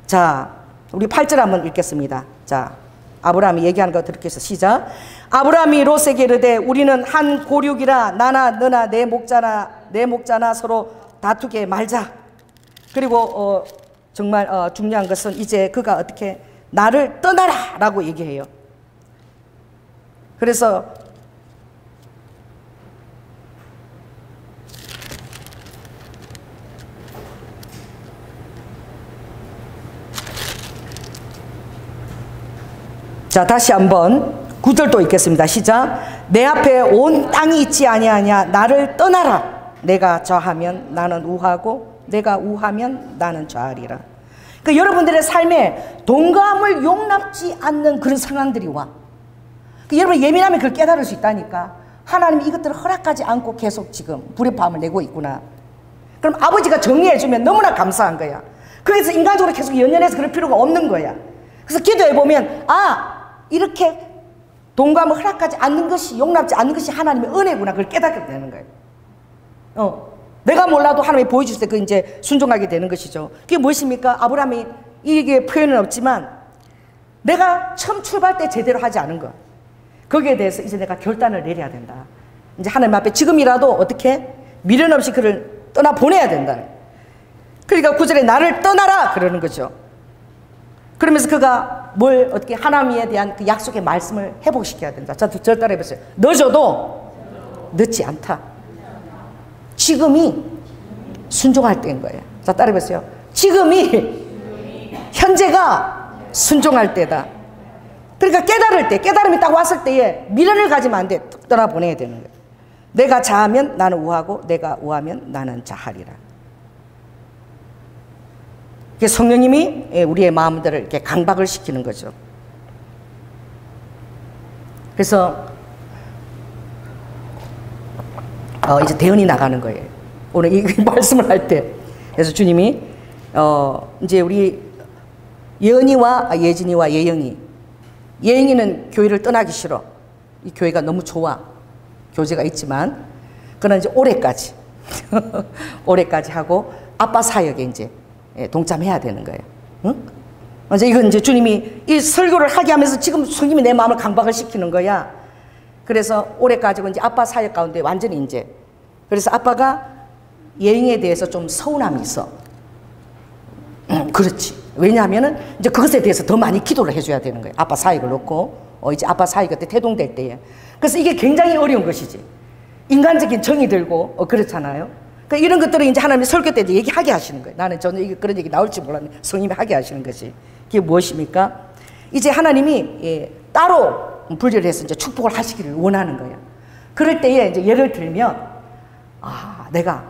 자, 우리 8절 한번 읽겠습니다. 자, 아브라함이 얘기하는 거 들을게요. 시작. 아브라함이 롯에게 이르되 우리는 한 고륙이라 나나 너나 내 목자나 서로 다투게 말자. 그리고 정말 중요한 것은 이제 그가 어떻게 나를 떠나라 라고 얘기해요. 그래서 자, 다시 한번 9절도 읽겠습니다. 시작. 내 앞에 온 땅이 있지 아니하냐. 나를 떠나라. 내가 저하면 나는 우하고 내가 우하면 나는 좌하리라. 그러니까 여러분들의 삶에 동감을 용납지 않는 그런 상황들이 와. 그러니까 여러분 예민하면 그걸 깨달을 수 있다니까. 하나님이 이것들을 허락하지 않고 계속 지금 불의 밤을 내고 있구나. 그럼 아버지가 정리해주면 너무나 감사한 거야. 그래서 인간적으로 계속 연연해서 그럴 필요가 없는 거야. 그래서 기도해보면 이렇게 동감을 허락하지 않는 것이, 용납지 않는 것이 하나님의 은혜구나. 그걸 깨닫게 되는 거예요. 내가 몰라도 하나님이 보여줄 때 그 이제 순종하게 되는 것이죠. 그게 무엇입니까? 아브라함이 이게 표현은 없지만 내가 처음 출발 때 제대로 하지 않은 것. 거기에 대해서 이제 내가 결단을 내려야 된다. 이제 하나님 앞에 지금이라도 어떻게 미련 없이 그를 떠나 보내야 된다. 그러니까 9절에 나를 떠나라 그러는 거죠. 그러면서 그가 뭘 어떻게 하나님에 대한 그 약속의 말씀을 회복시켜야 된다. 자, 저 따라 해보세요. 늦어도 늦지 않다. 지금이 순종할 때인 거예요. 자, 따라 해보세요. 지금이 현재가 순종할 때다. 그러니까 깨달을 때, 깨달음이 딱 왔을 때에 미련을 가지면 안 돼. 뚝 떠나보내야 되는 거예요. 내가 자하면 나는 우하고 내가 우하면 나는 자하리라. 성령님이 우리의 마음들을 이렇게 강박을 시키는 거죠. 그래서 이제 대언이 나가는 거예요. 오늘 이 말씀을 할 때. 그래서 주님이 이제 우리 예진이와 예영이는 교회를 떠나기 싫어. 이 교회가 너무 좋아. 교제가 있지만 그러나 이제 올해까지 올해까지 하고 아빠 사역에 이제 동참해야 되는 거예요. 응? 이제 이건 이제 주님이 이 설교를 하게 하면서 지금 성님이 내 마음을 강박을 시키는 거야. 그래서 올해까지 이제 아빠 사역 가운데 완전히 이제 그래서 아빠가 예영에 대해서 좀 서운함이 있어. 그렇지. 왜냐하면은 이제 그것에 대해서 더 많이 기도를 해줘야 되는 거예요. 아빠 사역을 놓고 이제 아빠 사역이 그때 태동될 때에. 그래서 이게 굉장히 어려운 것이지. 인간적인 정이 들고 그렇잖아요. 그러니까 이런 것들을 이제 하나님이 설교 때 얘기하게 하시는 거예요. 나는 전혀 그런 얘기 나올지 몰랐는데 성님이 하게 하시는 것이. 그게 무엇입니까? 이제 하나님이 따로 분리를 해서 이제 축복을 하시기를 원하는 거예요. 그럴 때에 이제 예를 들면, 내가,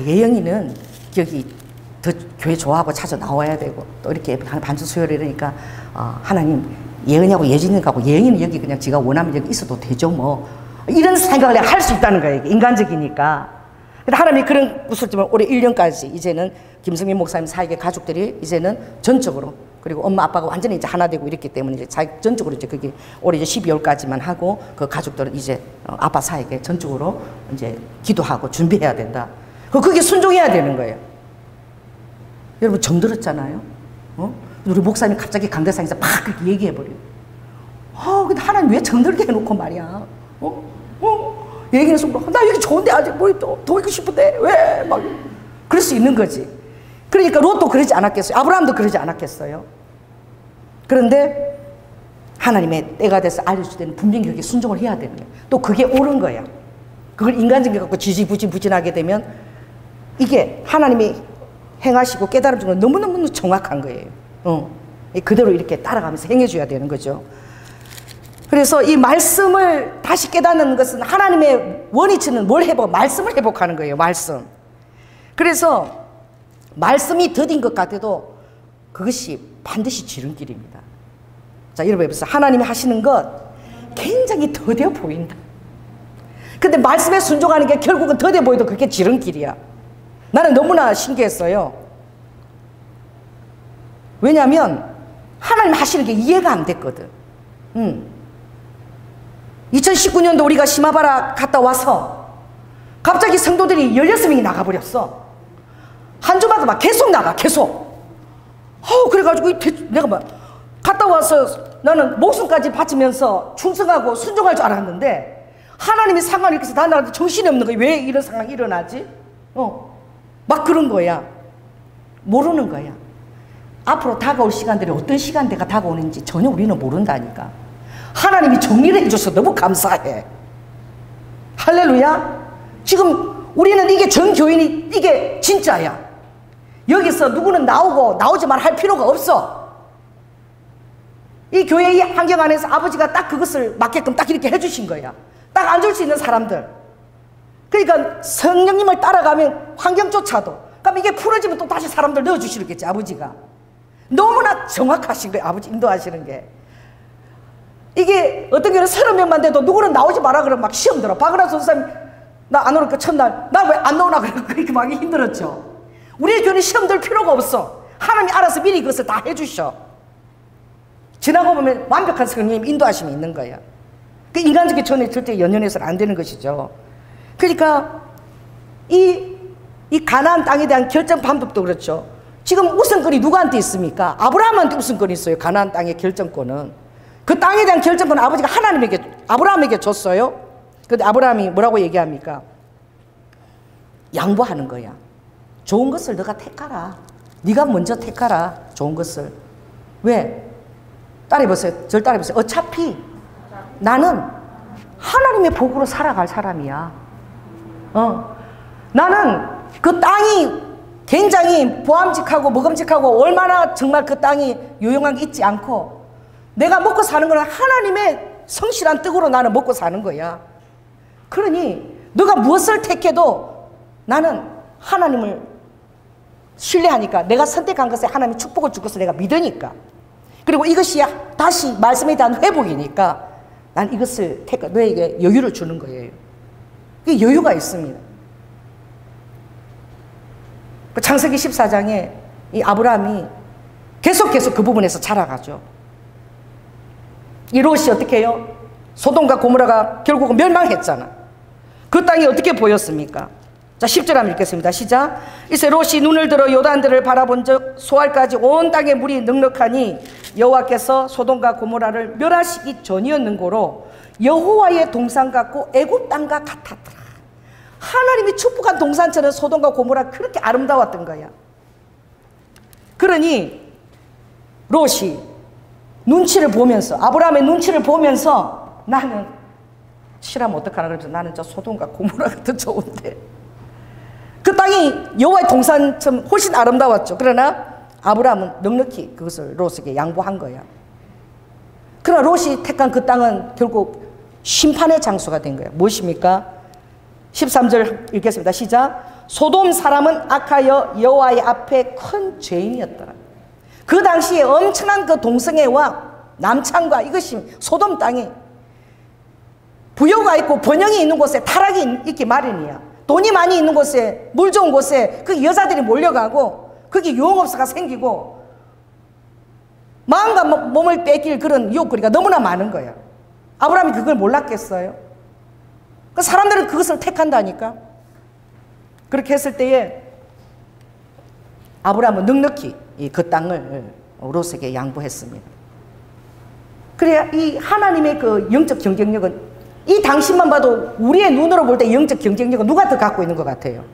예영이는 여기 더 교회 좋아하고 자주 나와야 되고, 또 이렇게 반주 수요일 이러니까, 하나님, 예은이하고 예진이하고 예영이는 여기 그냥 지가 원하면 여기 있어도 되죠, 뭐. 이런 생각을 할 수 있다는 거예요. 인간적이니까. 근데 하나님이 그런 것을 올해 1년까지 이제는 김성민 목사님 사역의 가족들이 이제는 전적으로, 그리고 엄마 아빠가 완전히 이제 하나 되고 이랬기 때문에 이제 전적으로 이제 그게 올해 이제 12월까지만 하고 그 가족들은 이제 아빠 사역에 전적으로 이제 기도하고 준비해야 된다. 그게 순종해야 되는 거예요. 여러분 정들었잖아요. 우리 목사님이 갑자기 강대상에서 막 그렇게 얘기해버려요. 근데 하나님 왜 정들게 해놓고 말이야. 얘기는 속으로 나 여기 좋은데 아직 뭐 더 있고 싶은데 왜 막 그럴 수 있는 거지. 그러니까 롯도 그러지 않았겠어요. 아브라함도 그러지 않았겠어요. 그런데 하나님의 때가 돼서 알려줄 때는 분명히 그게 순종을 해야 되는 거예요. 또 그게 옳은 거야. 그걸 인간적인 게 갖고 지지부진하게 되면 이게 하나님이 행하시고 깨달음 주는 건 너무너무 정확한 거예요. 그대로 이렇게 따라가면서 행해줘야 되는 거죠. 그래서 이 말씀을 다시 깨닫는 것은 하나님의 원위치는 뭘 말씀을 회복하는 거예요. 말씀. 그래서 말씀이 더딘 것 같아도 그것이 반드시 지름길입니다. 자, 여러분 여기서 하나님이 하시는 것 굉장히 더뎌 보인다. 근데 말씀에 순종하는 게 결국은 더뎌 보여도 그게 지름길이야. 나는 너무나 신기했어요. 왜냐하면 하나님 하시는 게 이해가 안 됐거든. 2019년도 우리가 시마바라 갔다 와서 갑자기 성도들이 16명이 나가버렸어. 한 주마다 막 계속 나가, 계속. 그래가지고 내가 막 갔다 와서 나는 목숨까지 바치면서 충성하고 순종할 줄 알았는데 하나님이 상황을 이렇게 해서 다 나한테 정신이 없는 거야. 왜 이런 상황이 일어나지? 막 그런 거야. 모르는 거야. 앞으로 다가올 시간들이 어떤 시간대가 다가오는지 전혀 우리는 모른다니까. 하나님이 정리를 해줘서 너무 감사해. 할렐루야. 지금 우리는 이게 전교인이 이게 진짜야. 여기서 누구는 나오고 나오지 말 할 필요가 없어. 이 교회의 환경 안에서 아버지가 딱 그것을 맞게끔 딱 이렇게 해주신 거야. 딱 앉을 수 있는 사람들. 그러니까 성령님을 따라가면 환경조차도, 그럼 이게 풀어지면 또 다시 사람들 넣어주시겠지, 아버지가. 너무나 정확하신 거예요, 아버지 인도하시는 게. 이게 어떤 경우는 30명만 돼도 누구는 나오지 마라 그러면 막 시험 들어. 박은하 선생님 나 안 오니까 첫날 나 왜 안 나오나 그렇게 막 힘들었죠. 우리의 교회는 시험 들 필요가 없어. 하나님이 알아서 미리 그것을 다 해주셔. 지나고 보면 완벽한 성령님 인도하심이 있는 거야. 그 인간적인 전에 절대 연연해서는 안 되는 것이죠. 그러니까 이 가나안 땅에 대한 결정 방법도 그렇죠. 지금 우선권이 누구한테 있습니까? 아브라함한테 우선권이 있어요. 가나안 땅의 결정권은. 그 땅에 대한 결정권은 아버지가 아브라함에게 줬어요. 근데 아브라함이 뭐라고 얘기합니까? 양보하는 거야. 좋은 것을 너가 택하라. 네가 먼저 택하라. 좋은 것을. 왜? 따라해보세요. 저를 따라해보세요. 어차피 나는 하나님의 복으로 살아갈 사람이야. 나는 그 땅이 굉장히 보암직하고 먹음직하고 얼마나 정말 그 땅이 유용한 게 있지 않고 내가 먹고 사는 거는 하나님의 성실한 떡으로 나는 먹고 사는 거야. 그러니 너가 무엇을 택해도 나는 하나님을 신뢰하니까, 내가 선택한 것에 하나님이 축복을 줄 것을 내가 믿으니까, 그리고 이것이 다시 말씀에 대한 회복이니까 난 이것을 너에게 여유를 주는 거예요. 이 여유가 있습니다. 창세기 14장에 이 아브라함이 계속 그 부분에서 자라가죠. 이 롯이 어떻게 해요? 소돔과 고모라가 결국은 멸망했잖아. 그 땅이 어떻게 보였습니까? 자, 10절 한번 읽겠습니다. 시작. 이제 롯이 눈을 들어 요단들을 바라본 적 소알까지 온 땅에 물이 넉넉하니 여호와께서 소돔과 고모라를 멸하시기 전이었는 고로 여호와의 동산 같고 애굽 땅과 같았더라. 하나님이 축복한 동산처럼 소돔과 고모라 그렇게 아름다웠던 거야. 그러니 롯이 눈치를 보면서, 아브라함의 눈치를 보면서 나는 싫으면 어떡하나 그러면서 나는 저 소돔과 고모라가 더 좋은데, 그 땅이 여호와의 동산처럼 훨씬 아름다웠죠. 그러나 아브라함은 넉넉히 그것을 롯에게 양보한 거야. 그러나 롯이 택한 그 땅은 결국 심판의 장소가 된 거예요. 무엇입니까? 13절 읽겠습니다. 시작. 소돔 사람은 악하여 여호와의 앞에 큰 죄인이었더라. 그 당시에 엄청난 그 동성애와 남창과 이것이 소돔 땅에 부여가 있고 번영이 있는 곳에 타락이 있기 마련이야. 돈이 많이 있는 곳에, 물 좋은 곳에 그 여자들이 몰려가고 거기 유흥업소가 생기고 마음과 몸을 뺏길 그런 유혹거리가 너무나 많은 거야. 아브라함이 그걸 몰랐겠어요? 그 사람들은 그것을 택한다니까. 그렇게 했을 때에 아브라함은 넉넉히 그 땅을 롯에게 양보했습니다. 그래야 이 하나님의 그 영적 경쟁력은 이 당신만 봐도 우리의 눈으로 볼 때 영적 경쟁력은 누가 더 갖고 있는 것 같아요?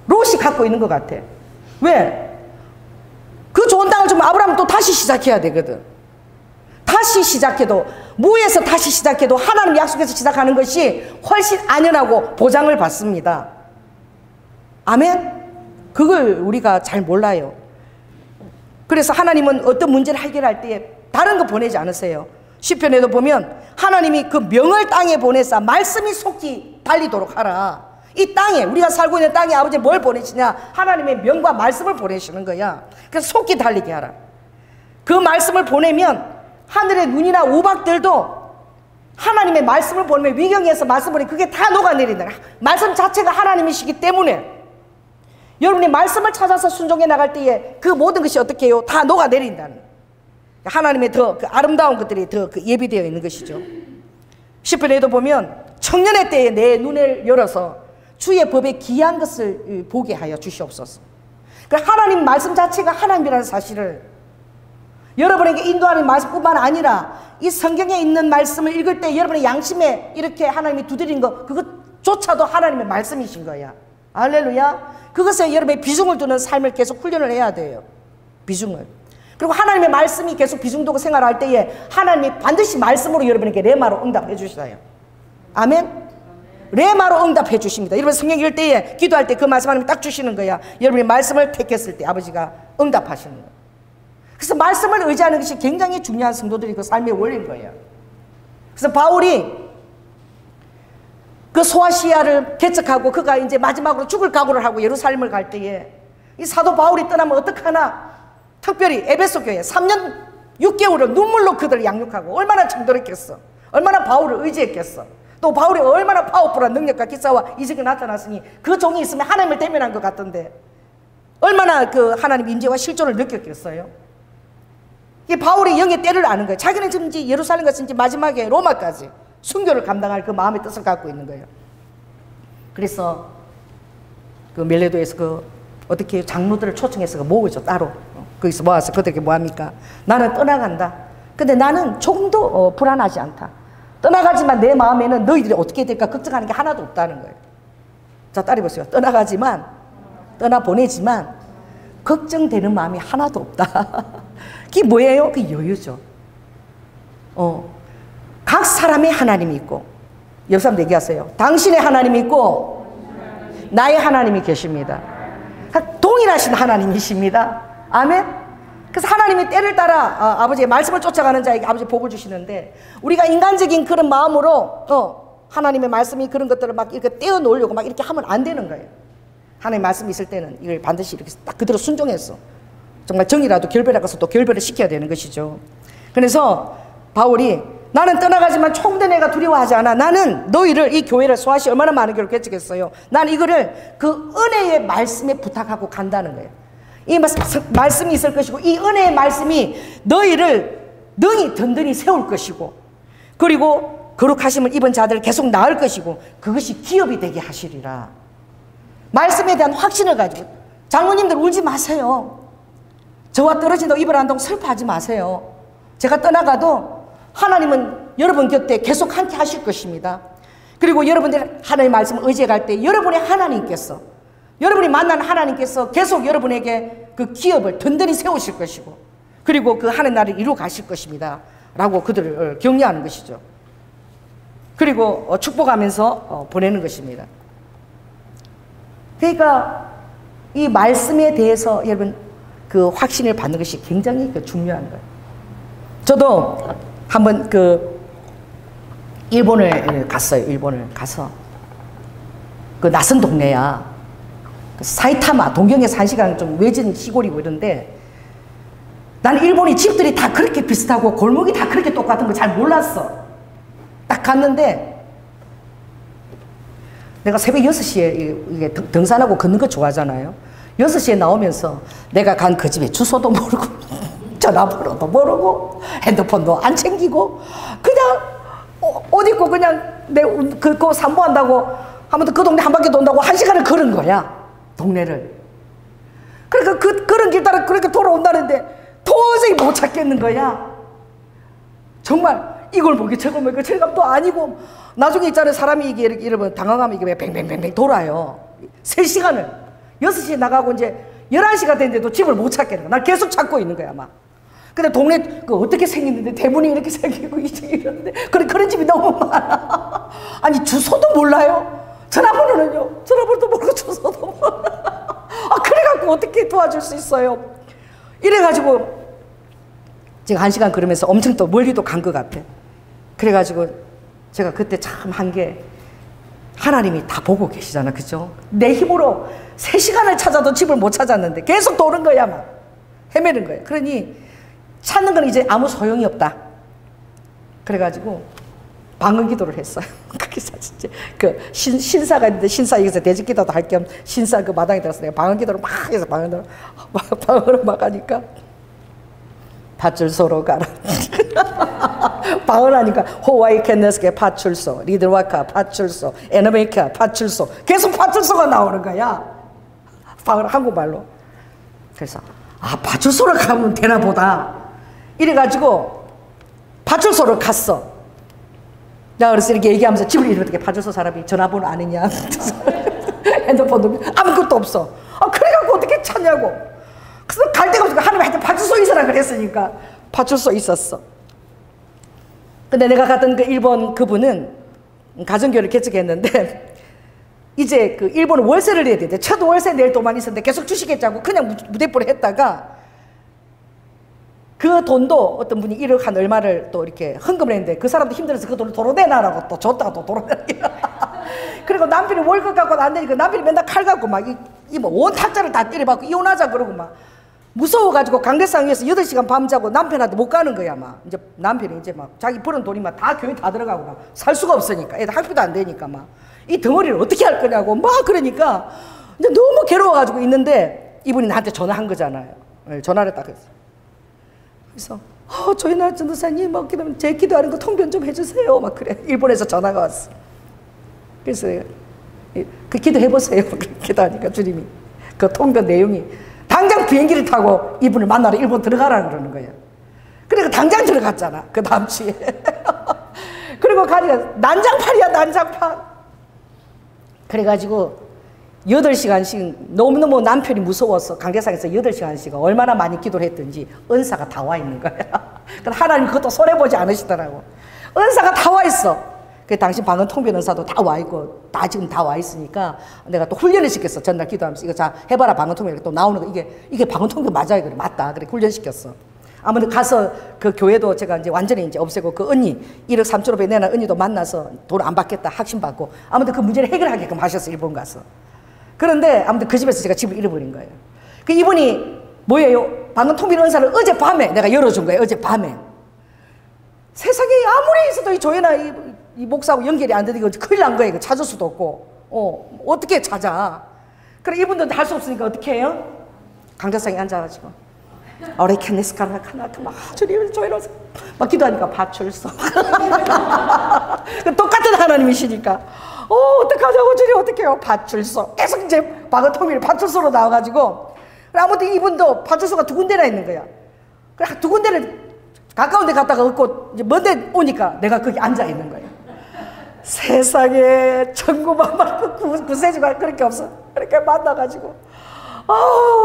롯이 갖고 있는 것 같아. 왜? 그 좋은 땅을 주면 아브라함은 또 다시 시작해야 되거든. 다시 시작해도, 무에서 다시 시작해도 하나님 약속해서 시작하는 것이 훨씬 안전하고 보장을 받습니다. 아멘? 그걸 우리가 잘 몰라요. 그래서 하나님은 어떤 문제를 해결할 때에 다른 거 보내지 않으세요. 시편에도 보면 하나님이 그 명을 땅에 보내사 말씀이 속히 달리도록 하라. 이 땅에, 우리가 살고 있는 땅에 아버지 뭘 보내시냐? 하나님의 명과 말씀을 보내시는 거야. 그래서 속히 달리게 하라. 그 말씀을 보내면 하늘의 눈이나 우박들도 하나님의 말씀을 보내면, 위경에서 말씀 보내면 그게 다 녹아내린다. 말씀 자체가 하나님이시기 때문에 여러분이 말씀을 찾아서 순종해 나갈 때에 그 모든 것이 어떻게 해요? 다 녹아내린다는, 하나님의 더 그 아름다운 것들이 더 그 예비되어 있는 것이죠. 시편에도 보면 청년의 때에 내 눈을 열어서 주의 법에 귀한 것을 보게 하여 주시옵소서. 그러니까 하나님 말씀 자체가 하나님이라는 사실을 여러분에게 인도하는 말씀뿐만 아니라 이 성경에 있는 말씀을 읽을 때 여러분의 양심에 이렇게 하나님이 두드린 것, 그것조차도 하나님의 말씀이신 거야. 할렐루야. 그것에 여러분의 비중을 두는 삶을 계속 훈련을 해야 돼요. 비중을. 그리고 하나님의 말씀이 계속 비중두고 생활할 때에 하나님이 반드시 말씀으로 여러분에게 레마로 응답해 주시어요. 아멘? 레마로 응답해 주십니다. 여러분 성경 읽을 때에, 기도할 때 그 말씀 하나님이 딱 주시는 거야. 여러분이 말씀을 택했을 때 아버지가 응답하시는 거예요. 그래서 말씀을 의지하는 것이 굉장히 중요한 성도들이 그 삶의 원리인 거예요. 그래서 바울이 그 소아시아를 개척하고 그가 이제 마지막으로 죽을 각오를 하고 예루살렘을 갈 때에 이 사도 바울이 떠나면 어떡하나, 특별히 에베소 교회 3년 6개월을 눈물로 그들을 양육하고 얼마나 정돌했겠어. 얼마나 바울을 의지했겠어. 또 바울이 얼마나 파워풀한 능력과 기사와 이적이 나타났으니 그 종이 있으면 하나님을 대면한 것 같던데 얼마나 그 하나님 임재와 실존을 느꼈겠어요. 이 바울이 영의 때를 아는 거예요. 자기는 지금 예루살렘 갔는지 마지막에 로마까지 순교를 감당할 그 마음의 뜻을 갖고 있는 거예요. 그래서 그 멜레도에서 그 어떻게 장로들을 초청해서 모으죠. 따로 거기서 모아서 그들에게 뭐합니까? 나는 떠나간다. 근데 나는 조금도 불안하지 않다. 떠나가지만 내 마음에는 너희들이 어떻게 될까 걱정하는 게 하나도 없다는 거예요. 자, 따라해보세요. 떠나가지만, 떠나보내지만 걱정되는 마음이 하나도 없다. 그게 뭐예요? 그게 여유죠. 각 사람의 하나님이 있고, 옆 사람 얘기하세요. 당신의 하나님이 있고 나의 하나님이 계십니다. 동일하신 하나님이십니다. 아멘. 그래서 하나님이 때를 따라 아버지의 말씀을 쫓아가는 자에게 아버지 복을 주시는데, 우리가 인간적인 그런 마음으로 하나님의 말씀이 그런 것들을 막 이렇게 떼어놓으려고 막 이렇게 하면 안 되는 거예요. 하나님의 말씀이 있을 때는 이걸 반드시 이렇게 딱 그대로 순종해서 정말 정이라도 결별해 가서 또 결별을 시켜야 되는 것이죠. 그래서 바울이 나는 떠나가지만 조금도 내가 두려워하지 않아. 나는 너희를, 이 교회를, 소아시 얼마나 많은 교회를 개척했어요. 나는 이거를 그 은혜의 말씀에 부탁하고 간다는 거예요. 이 말씀이 있을 것이고 이 은혜의 말씀이 너희를 능히 든든히 세울 것이고, 그리고 거룩하심을 입은 자들을 계속 낳을 것이고, 그것이 기업이 되게 하시리라. 말씀에 대한 확신을 가지고, 장로님들 울지 마세요. 저와 떨어진다고 입을 안 닫고 슬퍼하지 마세요. 제가 떠나가도 하나님은 여러분 곁에 계속 함께 하실 것입니다. 그리고 여러분들이 하나님의 말씀을 의지해 갈 때 여러분의 하나님께서, 여러분이 만난 하나님께서 계속 여러분에게 그 기업을 든든히 세우실 것이고, 그리고 그 하는 날을 이루어 가실 것입니다 라고 그들을 격려하는 것이죠. 그리고 축복하면서 보내는 것입니다. 그러니까 이 말씀에 대해서 여러분 그 확신을 받는 것이 굉장히 중요한 거예요. 저도 한번 일본을 갔어요. 일본을 가서 그 낯선 동네야. 그 사이타마, 동경에서 1시간 좀 외진 시골이고 이런데 나는 일본이 집들이 다 그렇게 비슷하고 골목이 다 그렇게 똑같은 거 잘 몰랐어. 딱 갔는데 내가 새벽 6시에 이게 등산하고 걷는 거 좋아하잖아요. 6시에 나오면서 내가 간 그 집의 주소도 모르고 전화번호도 모르고 핸드폰도 안 챙기고 그냥 옷 입고 그냥 그거 산보한다고 하면 그 동네 한 바퀴 돈다고 1시간을 걸은 거야. 동네를. 그러니까 그런 길 따라 그렇게 돌아온다는데 도저히 못 찾겠는 거야. 정말 이걸 보기 저걸 보기 철감도 아니고 나중에 있잖아요. 사람이 이게 이러면 당황하면 이게 뱅뱅뱅뱅 돌아요. 3시간을 6시에 나가고 이제 11시가 됐는데도 집을 못 찾겠는 거야. 날 계속 찾고 있는 거야 막. 근데 동네 어떻게 생겼는데 대문이 이렇게 생기고 이런데 그런 집이 너무 많아. 아니 주소도 몰라요. 전화번호는요. 전화번호도 모르고 주소도 몰라. 그래갖고 어떻게 도와줄 수 있어요. 이래가지고 제가 1시간 걸으면서 엄청 또 멀리도 간 것 같아. 그래가지고 제가 그때 참 한 게 하나님이 다 보고 계시잖아. 그죠? 내 힘으로 3시간을 찾아도 집을 못 찾았는데 계속 도는 거야 막. 헤매는 거야. 그러니 찾는 건 이제 아무 소용이 없다. 그래가지고 방언 기도를 했어요. 그 신사가 있는데 신사 여기서 대직 기도도 할 겸 신사 그 마당에 들어서 내가 방언 기도를 막 해서 방언을 막 하니까 파출소로 가라. 방언하니까 호와이 캔네스게 파출소, 리드와카 파출소, 에너메이카 파출소 계속 파출소가 나오는 거야. 방언 한국말로. 그래서 파출소를 가면 되나 보다. 이래가지고 파출소를 갔어. 내가 그래서 이렇게 얘기하면서 집을 이렇게 파출소 사람이 전화번호 아느냐 핸드폰도 아무것도 없어. 그래갖고 어떻게 찾냐고. 그래서 갈 데가 없으니까 하나님한테 파출소 있으라 그랬으니까 파출소 있었어. 근데 내가 갔던 그 일본 그분은 가정교회를 개척했는데 이제 그 일본은 월세를 내야 되는데 첫 월세 낼 돈만 있었는데 계속 주시겠자고 그냥 무대뽀를 했다가 그 돈도 어떤 분이 1억 한 얼마를 또 이렇게 헌금을 했는데 그 사람도 힘들어서 그 돈을 도로 내놔라고 또 줬다가 또 도로 내놔. 그리고 남편이 월급 갖고는 안 되니까 남편이 맨날 칼 갖고 막 뭐 온 탁자를 다 때려박고 이혼하자 그러고 막 무서워가지고 강대상 위에서 8시간 밤 자고 남편한테 못 가는 거야 막. 이제 남편이 이제 막 자기 버는 돈이 막 다 교회 다 들어가고 막 살 수가 없으니까 애들 학비도 안 되니까 막 이 덩어리를 어떻게 할 거냐고 막 그러니까 이제 너무 괴로워가지고 있는데 이분이 나한테 전화한 거잖아요. 전화를 딱 했어. 그래서 저희 나 전도사님 막 그러면 제 기도하는 거 통변 좀 해주세요 막 그래. 일본에서 전화가 왔어. 그래서 그 기도해보세요. 기도하니까 주님이 그 통변 내용이 당장 비행기를 타고 이분을 만나러 일본 들어가라 그러는 거예요. 그러니까 당장 들어갔잖아. 그 다음 주에. 그리고 가니까 난장판이야 난장판. 그래가지고 8시간씩 너무너무 남편이 무서워서 강대상에서 8시간씩 얼마나 많이 기도를 했든지 은사가 다 와 있는 거야. 하나님 그것도 손해보지 않으시더라고. 은사가 다 와 있어. 그 당신 방언 통변 은사도 다 와 있고 다 지금 다 와 있으니까 내가 또 훈련을 시켰어. 전날 기도하면서 이거 자 해봐라 방언 통변 또 나오는 거 이게 방언 통변 맞아요. 그래 맞다. 그래 훈련시켰어. 아무튼 가서 그 교회도 제가 이제 완전히 이제 없애고 그 언니 1억 3천원에 내는 언니도 만나서 돈 안 받겠다 확신 받고 아무튼 그 문제를 해결하게끔 하셨어. 일본 가서. 그런데 아무튼 그 집에서 제가 집을 잃어버린 거예요. 그 이분이 뭐예요? 방언 통변 은사를 어젯밤에 내가 열어준 거예요. 어젯밤에. 세상에 아무리 있어도 이 조회나 이 목사하고 연결이 안 되니까 큰일 난 거예요. 찾을 수도 없고. 어떻게 찾아. 그래 이분도 할 수 없으니까 어떻게 해요? 강대상에 앉아가지고 어레케네스카나 카나카 막 주님을 조회로서 막 기도하니까 파출소. 똑같은 하나님이시니까 어떡하자고 주님 어떡해요. 파출소. 계속 이제 방언 통변이 파출소로 나와가지고 아무튼 이분도 파출소가 2군데나 있는 거야. 그래 2군데를 가까운 데 갔다가 없고 이제 먼 데 오니까 내가 거기 앉아 있는 거예요. 세상에 천구만만 구세주가 그렇게 없어. 그렇게 만나가지고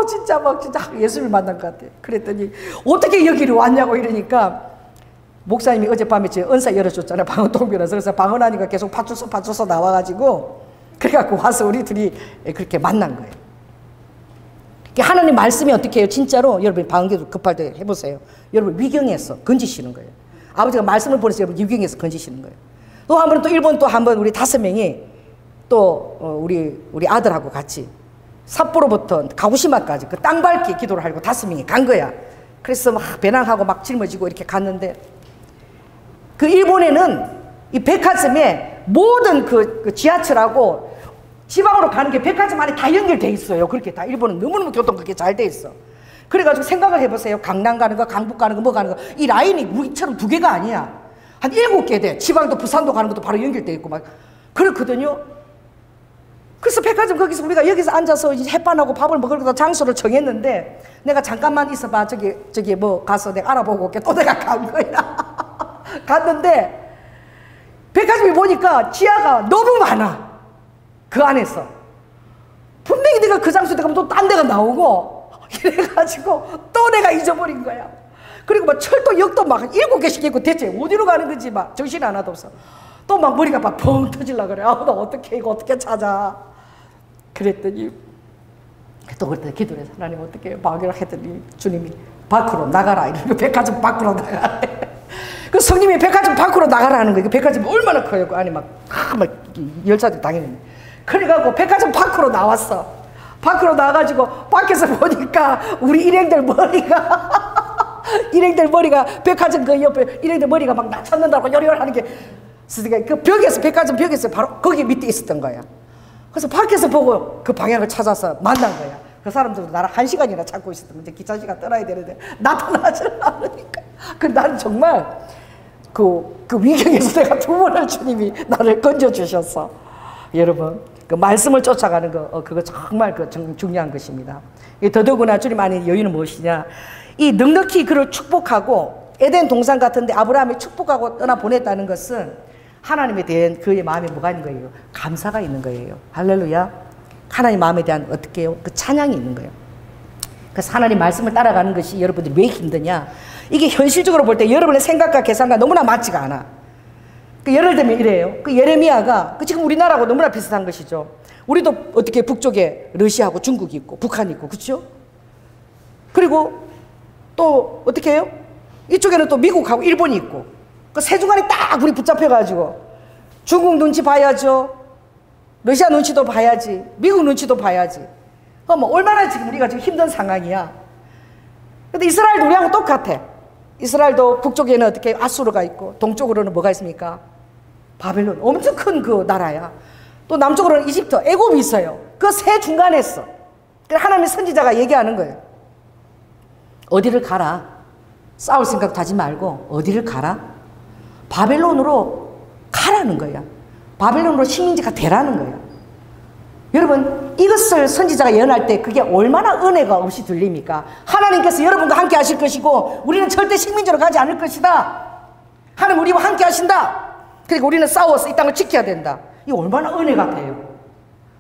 진짜 막 진짜 예수를 만난 것 같아. 그랬더니 어떻게 여기로 왔냐고 이러니까 목사님이 어젯밤에 제 은사 열어줬잖아요. 방언 통변에서. 그래서 방언하니까 계속 파출소 나와가지고 그래갖고 와서 우리 둘이 그렇게 만난 거예요. 하나님 말씀이 어떻게 해요? 진짜로 여러분 방언기도 급할 때 해보세요. 여러분 위경에서 건지시는 거예요. 아버지가 말씀을 보내서 여러분 위경에서 건지시는 거예요. 또 한 번은 또 일본 또 한 번 우리 5명이 또 우리 아들하고 같이 삿포로부터 가고시마까지 그 땅 밟기 기도를 하려고 5명이 간 거야. 그래서 막 배낭하고 막 짊어지고 이렇게 갔는데 그 일본에는 이 백화점에 모든 그 지하철하고 지방으로 가는 게 백화점 안에 다 연결돼 있어요. 그렇게 다 일본은 너무너무 교통 그렇게 잘 돼 있어. 그래가지고 생각을 해보세요. 강남 가는 거, 강북 가는 거, 뭐 가는 거. 이 라인이 우리처럼 2개가 아니야. 한 7개 돼. 지방도 부산도 가는 것도 바로 연결돼 있고 막 그렇거든요. 그래서 백화점 거기서 우리가 여기서 앉아서 이제 햇반하고 밥을 먹으려고 장소를 정했는데 내가 잠깐만 있어봐. 저기 뭐 가서 내가 알아보고 올게. 또 내가 간 거야. 갔는데 백화점에 보니까 지하가 너무 많아. 그 안에서. 분명히 내가 그 장소에 가면 또 딴 데가 나오고 이래가지고 또 내가 잊어버린 거야. 그리고 막 철도역도 막 7개씩 있고 대체 어디로 가는 건지 막 정신이 하나도 없어. 또 막 머리가 막 펑 터질라 그래. 나 어떻게 이거 어떻게 찾아. 그랬더니 또 그때 기도를 해서 하나님 어떻게 막이라 했더니 주님이 밖으로 나가라 이러고 백화점 밖으로 나가라. 그 성님이 백화점 밖으로 나가라는 거예요. 백화점이 얼마나 커요. 그 안에 막 열차들 당연히. 그래가지고 백화점 밖으로 나왔어. 밖으로 나와가지고 밖에서 보니까 우리 일행들 머리가 백화점 그 옆에 일행들 머리가 막 낮췄는다고 요리요리하는 게 그 벽에서 백화점 벽에서 바로 거기 밑에 있었던 거야. 그래서 밖에서 보고 그 방향을 찾아서 만난 거야. 그 사람들도 나를 1시간이나 찾고 있었던 거지. 기차 시간 떠나야 되는데 나타나지 않으니까. 그 나는 정말 그 위경에서 내가 2번을 주님이 나를 건져주셨어. 여러분 그 말씀을 쫓아가는 거 그거 정말 중요한 것입니다. 더더구나 주님 안에 여유는 무엇이냐. 이 넉넉히 그를 축복하고 에덴 동산 같은데 아브라함이 축복하고 떠나보냈다는 것은 하나님에 대한 그의 마음에 뭐가 있는 거예요? 감사가 있는 거예요. 할렐루야. 하나님 마음에 대한 어떻게 해요? 그 찬양이 있는 거예요. 그래서 하나님 말씀을 따라가는 것이 여러분들이 왜 힘드냐? 이게 현실적으로 볼 때 여러분의 생각과 계산과 너무나 맞지가 않아. 그 예를 들면 이래요. 그 예레미야가 지금 우리나라하고 너무나 비슷한 것이죠. 우리도 어떻게 북쪽에 러시아하고 중국이 있고 북한이 있고 그렇죠? 그리고 또 어떻게 해요? 이쪽에는 또 미국하고 일본이 있고 그 세 중간에 딱 우리 붙잡혀가지고 중국 눈치 봐야죠. 러시아 눈치도 봐야지. 미국 눈치도 봐야지. 얼마나 지금 우리가 지금 힘든 상황이야. 근데 이스라엘도 우리하고 똑같아. 이스라엘도 북쪽에는 어떻게 아수르가 있고 동쪽으로는 뭐가 있습니까? 바벨론. 엄청 큰 그 나라야. 또 남쪽으로는 이집트, 애굽이 있어요. 그 세 중간에 있어. 그래서 하나님의 선지자가 얘기하는 거예요. 어디를 가라. 싸울 생각도 하지 말고 어디를 가라. 바벨론으로 가라는 거야. 바벨론으로 식민지가 되라는 거야. 여러분 이것을 선지자가 예언할 때 그게 얼마나 은혜가 없이 들립니까? 하나님께서 여러분과 함께 하실 것이고 우리는 절대 식민지로 가지 않을 것이다. 하나님 우리와 함께 하신다. 그리고 우리는 싸워서 이 땅을 지켜야 된다. 이게 얼마나 은혜 같아요.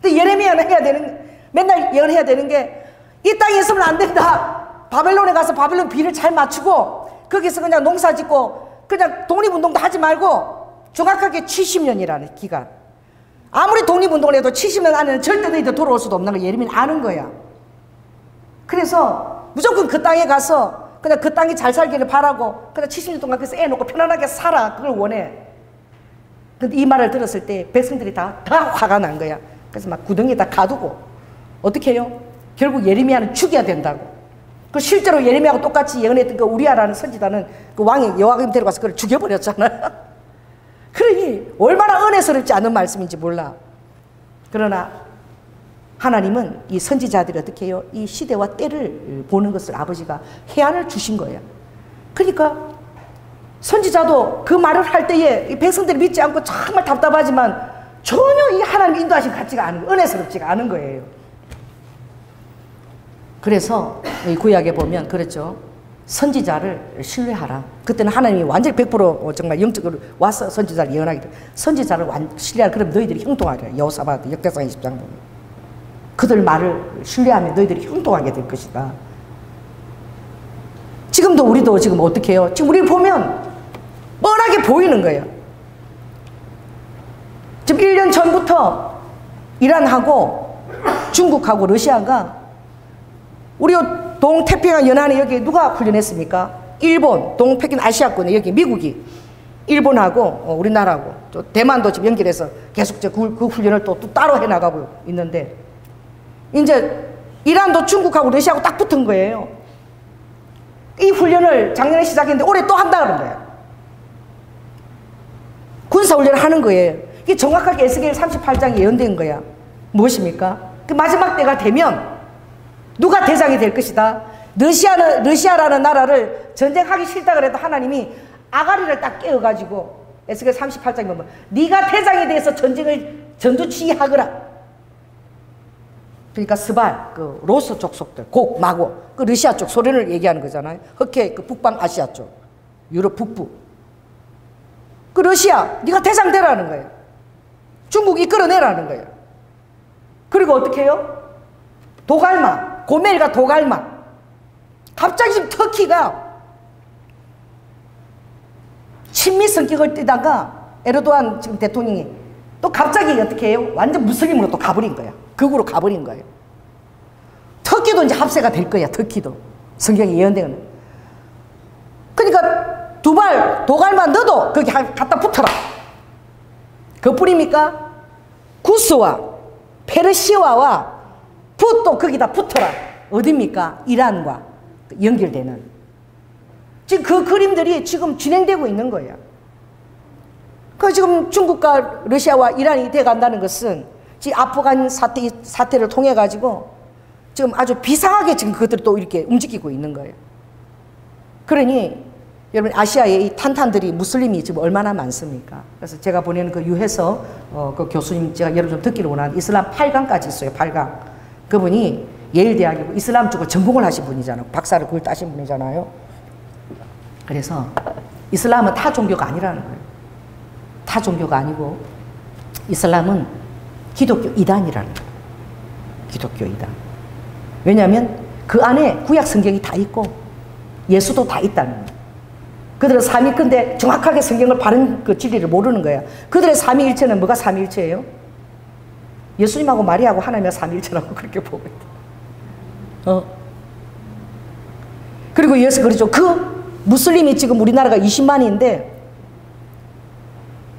근데 예레미야는 해야 되는 맨날 예언해야 되는 게 이 땅에 있으면 안 된다. 바벨론에 가서 바벨론 비를 잘 맞추고 거기서 그냥 농사 짓고 그냥 독립운동도 하지 말고 정확하게 70년이라는 기간. 아무리 독립운동을 해도 70년 안에는 절대 너희들 돌아올 수도 없는 걸 예레미야는 아는 거야. 그래서 무조건 그 땅에 가서 그냥 그 땅이 잘 살기를 바라고 그냥 70년 동안 그래서 애 놓고 편안하게 살아. 그걸 원해. 근데 이 말을 들었을 때 백성들이 다 화가 난 거야. 그래서 막 구덩이에 다 가두고 어떻게 해요? 결국 예레미야는 죽여야 된다고. 그 실제로 예레미야하고 똑같이 예언했던 그 우리아라는 선지자는 그 왕이 여호와kim 데려가서 그걸 죽여버렸잖아요. 그러니 얼마나 은혜스럽지 않은 말씀인지 몰라. 그러나 하나님은 이 선지자들이 어떻게 해요? 이 시대와 때를 보는 것을 아버지가 해안을 주신 거예요. 그러니까 선지자도 그 말을 할 때에 이 백성들이 믿지 않고 정말 답답하지만 전혀 이 하나님 인도하신 같지가 않은, 은혜스럽지가 않은 거예요. 그래서 이 구약에 보면 그렇죠. 선지자를 신뢰하라. 그때는 하나님이 완전히 100% 정말 영적으로 와서 선지자를 예언하기 때문에 선지자를 신뢰하라. 그럼 너희들이 형통하리라. 여호사밧 역대상 20장 보면 그들 말을 신뢰하면 너희들이 형통하게 될 것이다. 지금도 우리도 지금 어떻게 해요? 지금 우리 보면 뻔하게 보이는 거예요. 지금 1년 전부터 이란하고 중국하고 러시아가 우리 동태평양 연안에 여기 누가 훈련했습니까? 일본, 동태평양 아시아권에 여기 미국이 일본하고 우리나라하고 또 대만도 지금 연결해서 계속 그 훈련을 또 따로 해나가고 있는데 이제 이란도 중국하고 러시아하고 딱 붙은 거예요. 이 훈련을 작년에 시작했는데 올해 또 한다 그런 거예요. 군사훈련을 하는 거예요. 이게 정확하게 에스겔 38장에 예언된 거야. 무엇입니까? 그 마지막 때가 되면 누가 대장이 될 것이다. 러시아라는 나라를 전쟁하기 싫다 그래도 하나님이 아가리를 딱 깨워가지고 에스겔 38장에 보면 네가 대장이 돼서 전투치하거라. 그러니까 스발, 그 로스 족속들, 곡, 마고, 그 러시아 쪽 소련을 얘기하는 거잖아요. 흑해, 그 북방 아시아 쪽, 유럽 북부. 그 러시아, 네가 대장 되라는 거예요. 중국 이끌어내라는 거예요. 그리고 어떻게 해요? 도갈마, 고멜과 도갈마. 갑자기 지금 터키가 친미 성격을 띠다가 에르도안 지금 대통령이 또 갑자기 어떻게 해요? 완전 무슬림으로 또 가버린 거야. 극으로 가버린 거예요. 터키도 이제 합세가 될 거야. 터키도. 성경에 예언된 거는. 그러니까 두발 도갈만 너도 거기 갖다 붙어라. 그뿐입니까? 구스와 페르시아와 붓도 거기다 붙어라. 어딥니까? 이란과 연결되는. 지금 그 그림들이 지금 진행되고 있는 거예요. 그 지금 중국과 러시아와 이란이 돼간다는 것은 지금 아프간 사태를 통해 가지고 지금 아주 비상하게 지금 그것들이 또 이렇게 움직이고 있는 거예요. 그러니 여러분 아시아에 이 탄탄들이 무슬림이 지금 얼마나 많습니까? 그래서 제가 보내는 그 유해서 그 교수님 제가 여러분 좀 듣기를 원하는 이슬람 8강까지 있어요. 8강. 그분이 예일대학이고 이슬람 쪽을 전공을 하신 분이잖아요. 박사를 그걸 따신 분이잖아요. 그래서 이슬람은 타 종교가 아니라는 거예요. 타 종교가 아니고 이슬람은 기독교 이단이라는 거예요. 기독교 이단. 왜냐하면 그 안에 구약 성경이 다 있고 예수도 다 있다는 거예요. 그들은 삼위일체인데 정확하게 성경을 바른 그 진리를 모르는 거예요. 그들의 삼위일체는 뭐가 삼위일체예요? 예수님하고 마리아하고 하나님의 삼위일체라고 그렇게 보고 있다. 그리고 예수 그러죠. 그 무슬림이 지금 우리나라가 20만인데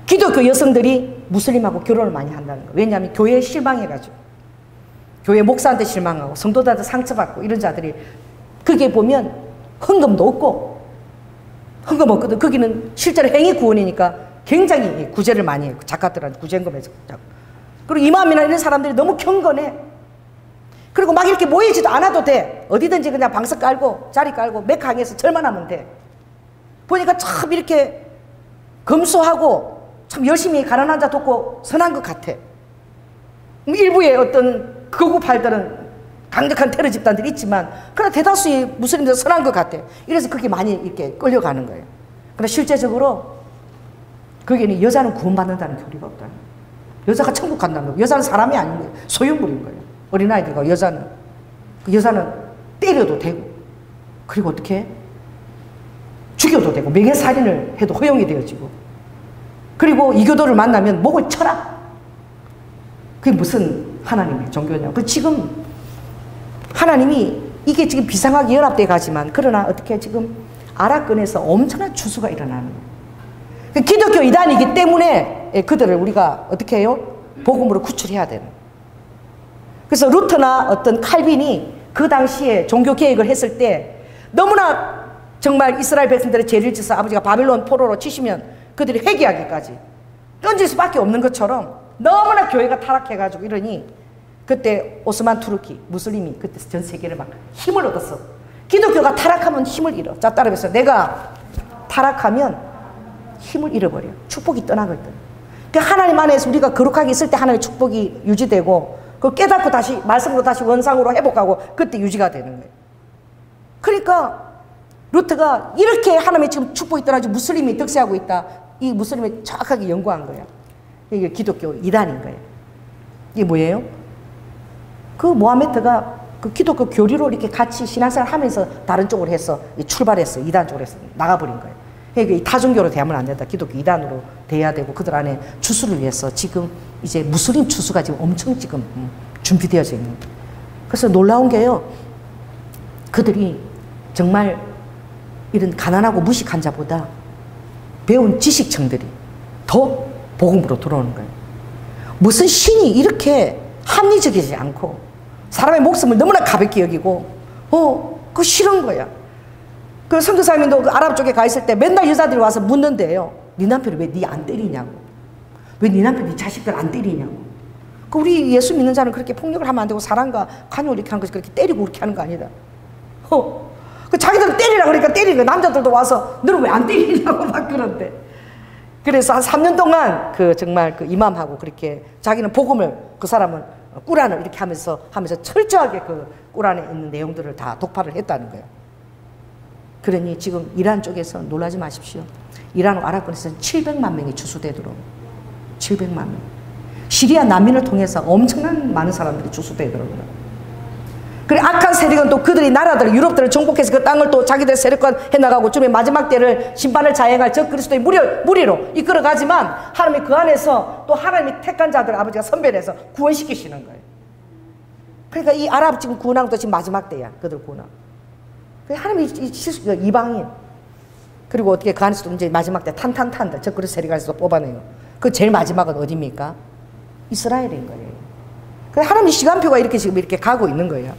기독교 여성들이 무슬림하고 결혼을 많이 한다는 거예요. 왜냐하면 교회에 실망해가지고 교회 목사한테 실망하고 성도들한테 상처받고 이런 자들이 거기에 보면 헌금도 없고 헌금 없거든. 거기는 실제로 행위 구원이니까 굉장히 구제를 많이 해요. 작가들한테 구제금해서. 그리고 이마음이나 이런 사람들이 너무 경건해. 그리고 막 이렇게 모이지도 않아도 돼. 어디든지 그냥 방석 깔고 자리 깔고 메카항에서 절만 하면 돼. 보니까 참 이렇게 검소하고 참 열심히 가난한 자 돕고 선한 것 같아. 일부의 어떤 극우팔들은 강력한 테러 집단들이 있지만 그러나 대다수의 무슬림들은 선한 것 같아. 이래서 그렇게 많이 이렇게 끌려가는 거예요. 그러나 실제적으로 거기에는 여자는 구원받는다는 교리가 없다. 여자가 천국 간다는 거예요. 여자는 사람이 아닌 거예요. 소유물인 거예요. 어린아이들과 여자는. 그 여자는 때려도 되고 그리고 어떻게 해? 죽여도 되고 명예살인을 해도 허용이 되어지고 그리고 이교도를 만나면 목을 쳐라. 그게 무슨 하나님의 종교냐고. 그 지금 하나님이 이게 지금 비상하게 연합돼 가지만 그러나 어떻게 지금 아랍권에서 엄청난 추수가 일어나는 거예요. 기독교 이단이기 때문에 그들을 우리가 어떻게 해요? 복음으로 구출해야 되는. 그래서 루터나 어떤 칼빈이 그 당시에 종교 개혁을 했을 때 너무나 정말 이스라엘 백성들의 죄를 지어서 아버지가 바벨론 포로로 치시면 그들이 회개하기까지 던질 수밖에 없는 것처럼 너무나 교회가 타락해가지고 이러니 그때 오스만 투르키 무슬림이 그때 전 세계를 막 힘을 얻었어. 기독교가 타락하면 힘을 잃어. 자 따라해서 내가 타락하면 힘을 잃어버려. 축복이 떠나거든. 그 하나님 안에서 우리가 거룩하게 있을 때 하나님의 축복이 유지되고 그 깨닫고 다시 말씀으로 다시 원상으로 회복하고 그때 유지가 되는 거예요. 그러니까 루트가 이렇게 하나님의 지금 축복이 떠나지 무슬림이 득세하고 있다. 이 무슬림을 정확하게 연구한 거예요. 이게 기독교 이단인 거예요. 이게 뭐예요? 그 모하메드가 그 기독교 교리로 이렇게 같이 신앙생활 하면서 다른 쪽으로 해서 출발했어. 이단 쪽으로 해서 나가버린 거예요. 그러니까 타종교로 대하면 안 된다. 기독교 이단으로 대해야 되고 그들 안에 추수를 위해서 지금 이제 무슬림 추수가 지금 엄청 지금 준비되어져 있는 거예요. 그래서 놀라운 게요. 그들이 정말 이런 가난하고 무식한 자보다 배운 지식층들이 더 복음으로 들어오는 거예요. 무슨 신이 이렇게 합리적이지 않고 사람의 목숨을 너무나 가볍게 여기고 그거 싫은 거야. 그 선교사님도 그 아랍 쪽에 가 있을 때 맨날 여자들이 와서 묻는데요. 네 남편을 왜 네 안 때리냐고. 왜 네 남편 네 자식들 안 때리냐고. 그 우리 예수 믿는 자는 그렇게 폭력을 하면 안 되고 사랑과 관용을 이렇게 하는 것이 그렇게 때리고 그렇게 하는 거 아니다. 그 자기들은 때리라 그러니까 때리는 거야. 남자들도 와서 너는 왜 안 때리냐고 막 그런데. 그래서 한 3년 동안 그 정말 그 이맘하고 그렇게 자기는 복음을 그 사람은 꾸란을 이렇게 하면서 철저하게 그 꾸란에 있는 내용들을 다 독파를 했다는 거예요. 그러니 지금 이란 쪽에서 놀라지 마십시오. 이란과 아랍권에서는 700만 명이 추수되도록 700만 명. 시리아 난민을 통해서 엄청난 많은 사람들이 추수되더라고요. 그래 악한 세력은 또 그들이 나라들 유럽들을 정복해서 그 땅을 또 자기들 세력권 해나가고 주의 마지막 때를 심판을 자행할 적 그리스도의 무리로 이끌어가지만 하나님이 그 안에서 또 하나님이 택한 자들 아버지가 선별해서 구원시키시는 거예요. 그러니까 이 아랍 지금 구원한 것도 지금 마지막 때야. 그들 구원한. 하나님이 이방인 그리고 어떻게 그 안에서도 이제 마지막 때 탄탄탄들 적 그리스도 세력 안에서 뽑아내요. 그 제일 마지막은 어디입니까? 이스라엘인 거예요. 그래서 하나님의 시간표가 이렇게 지금 이렇게 가고 있는 거예요.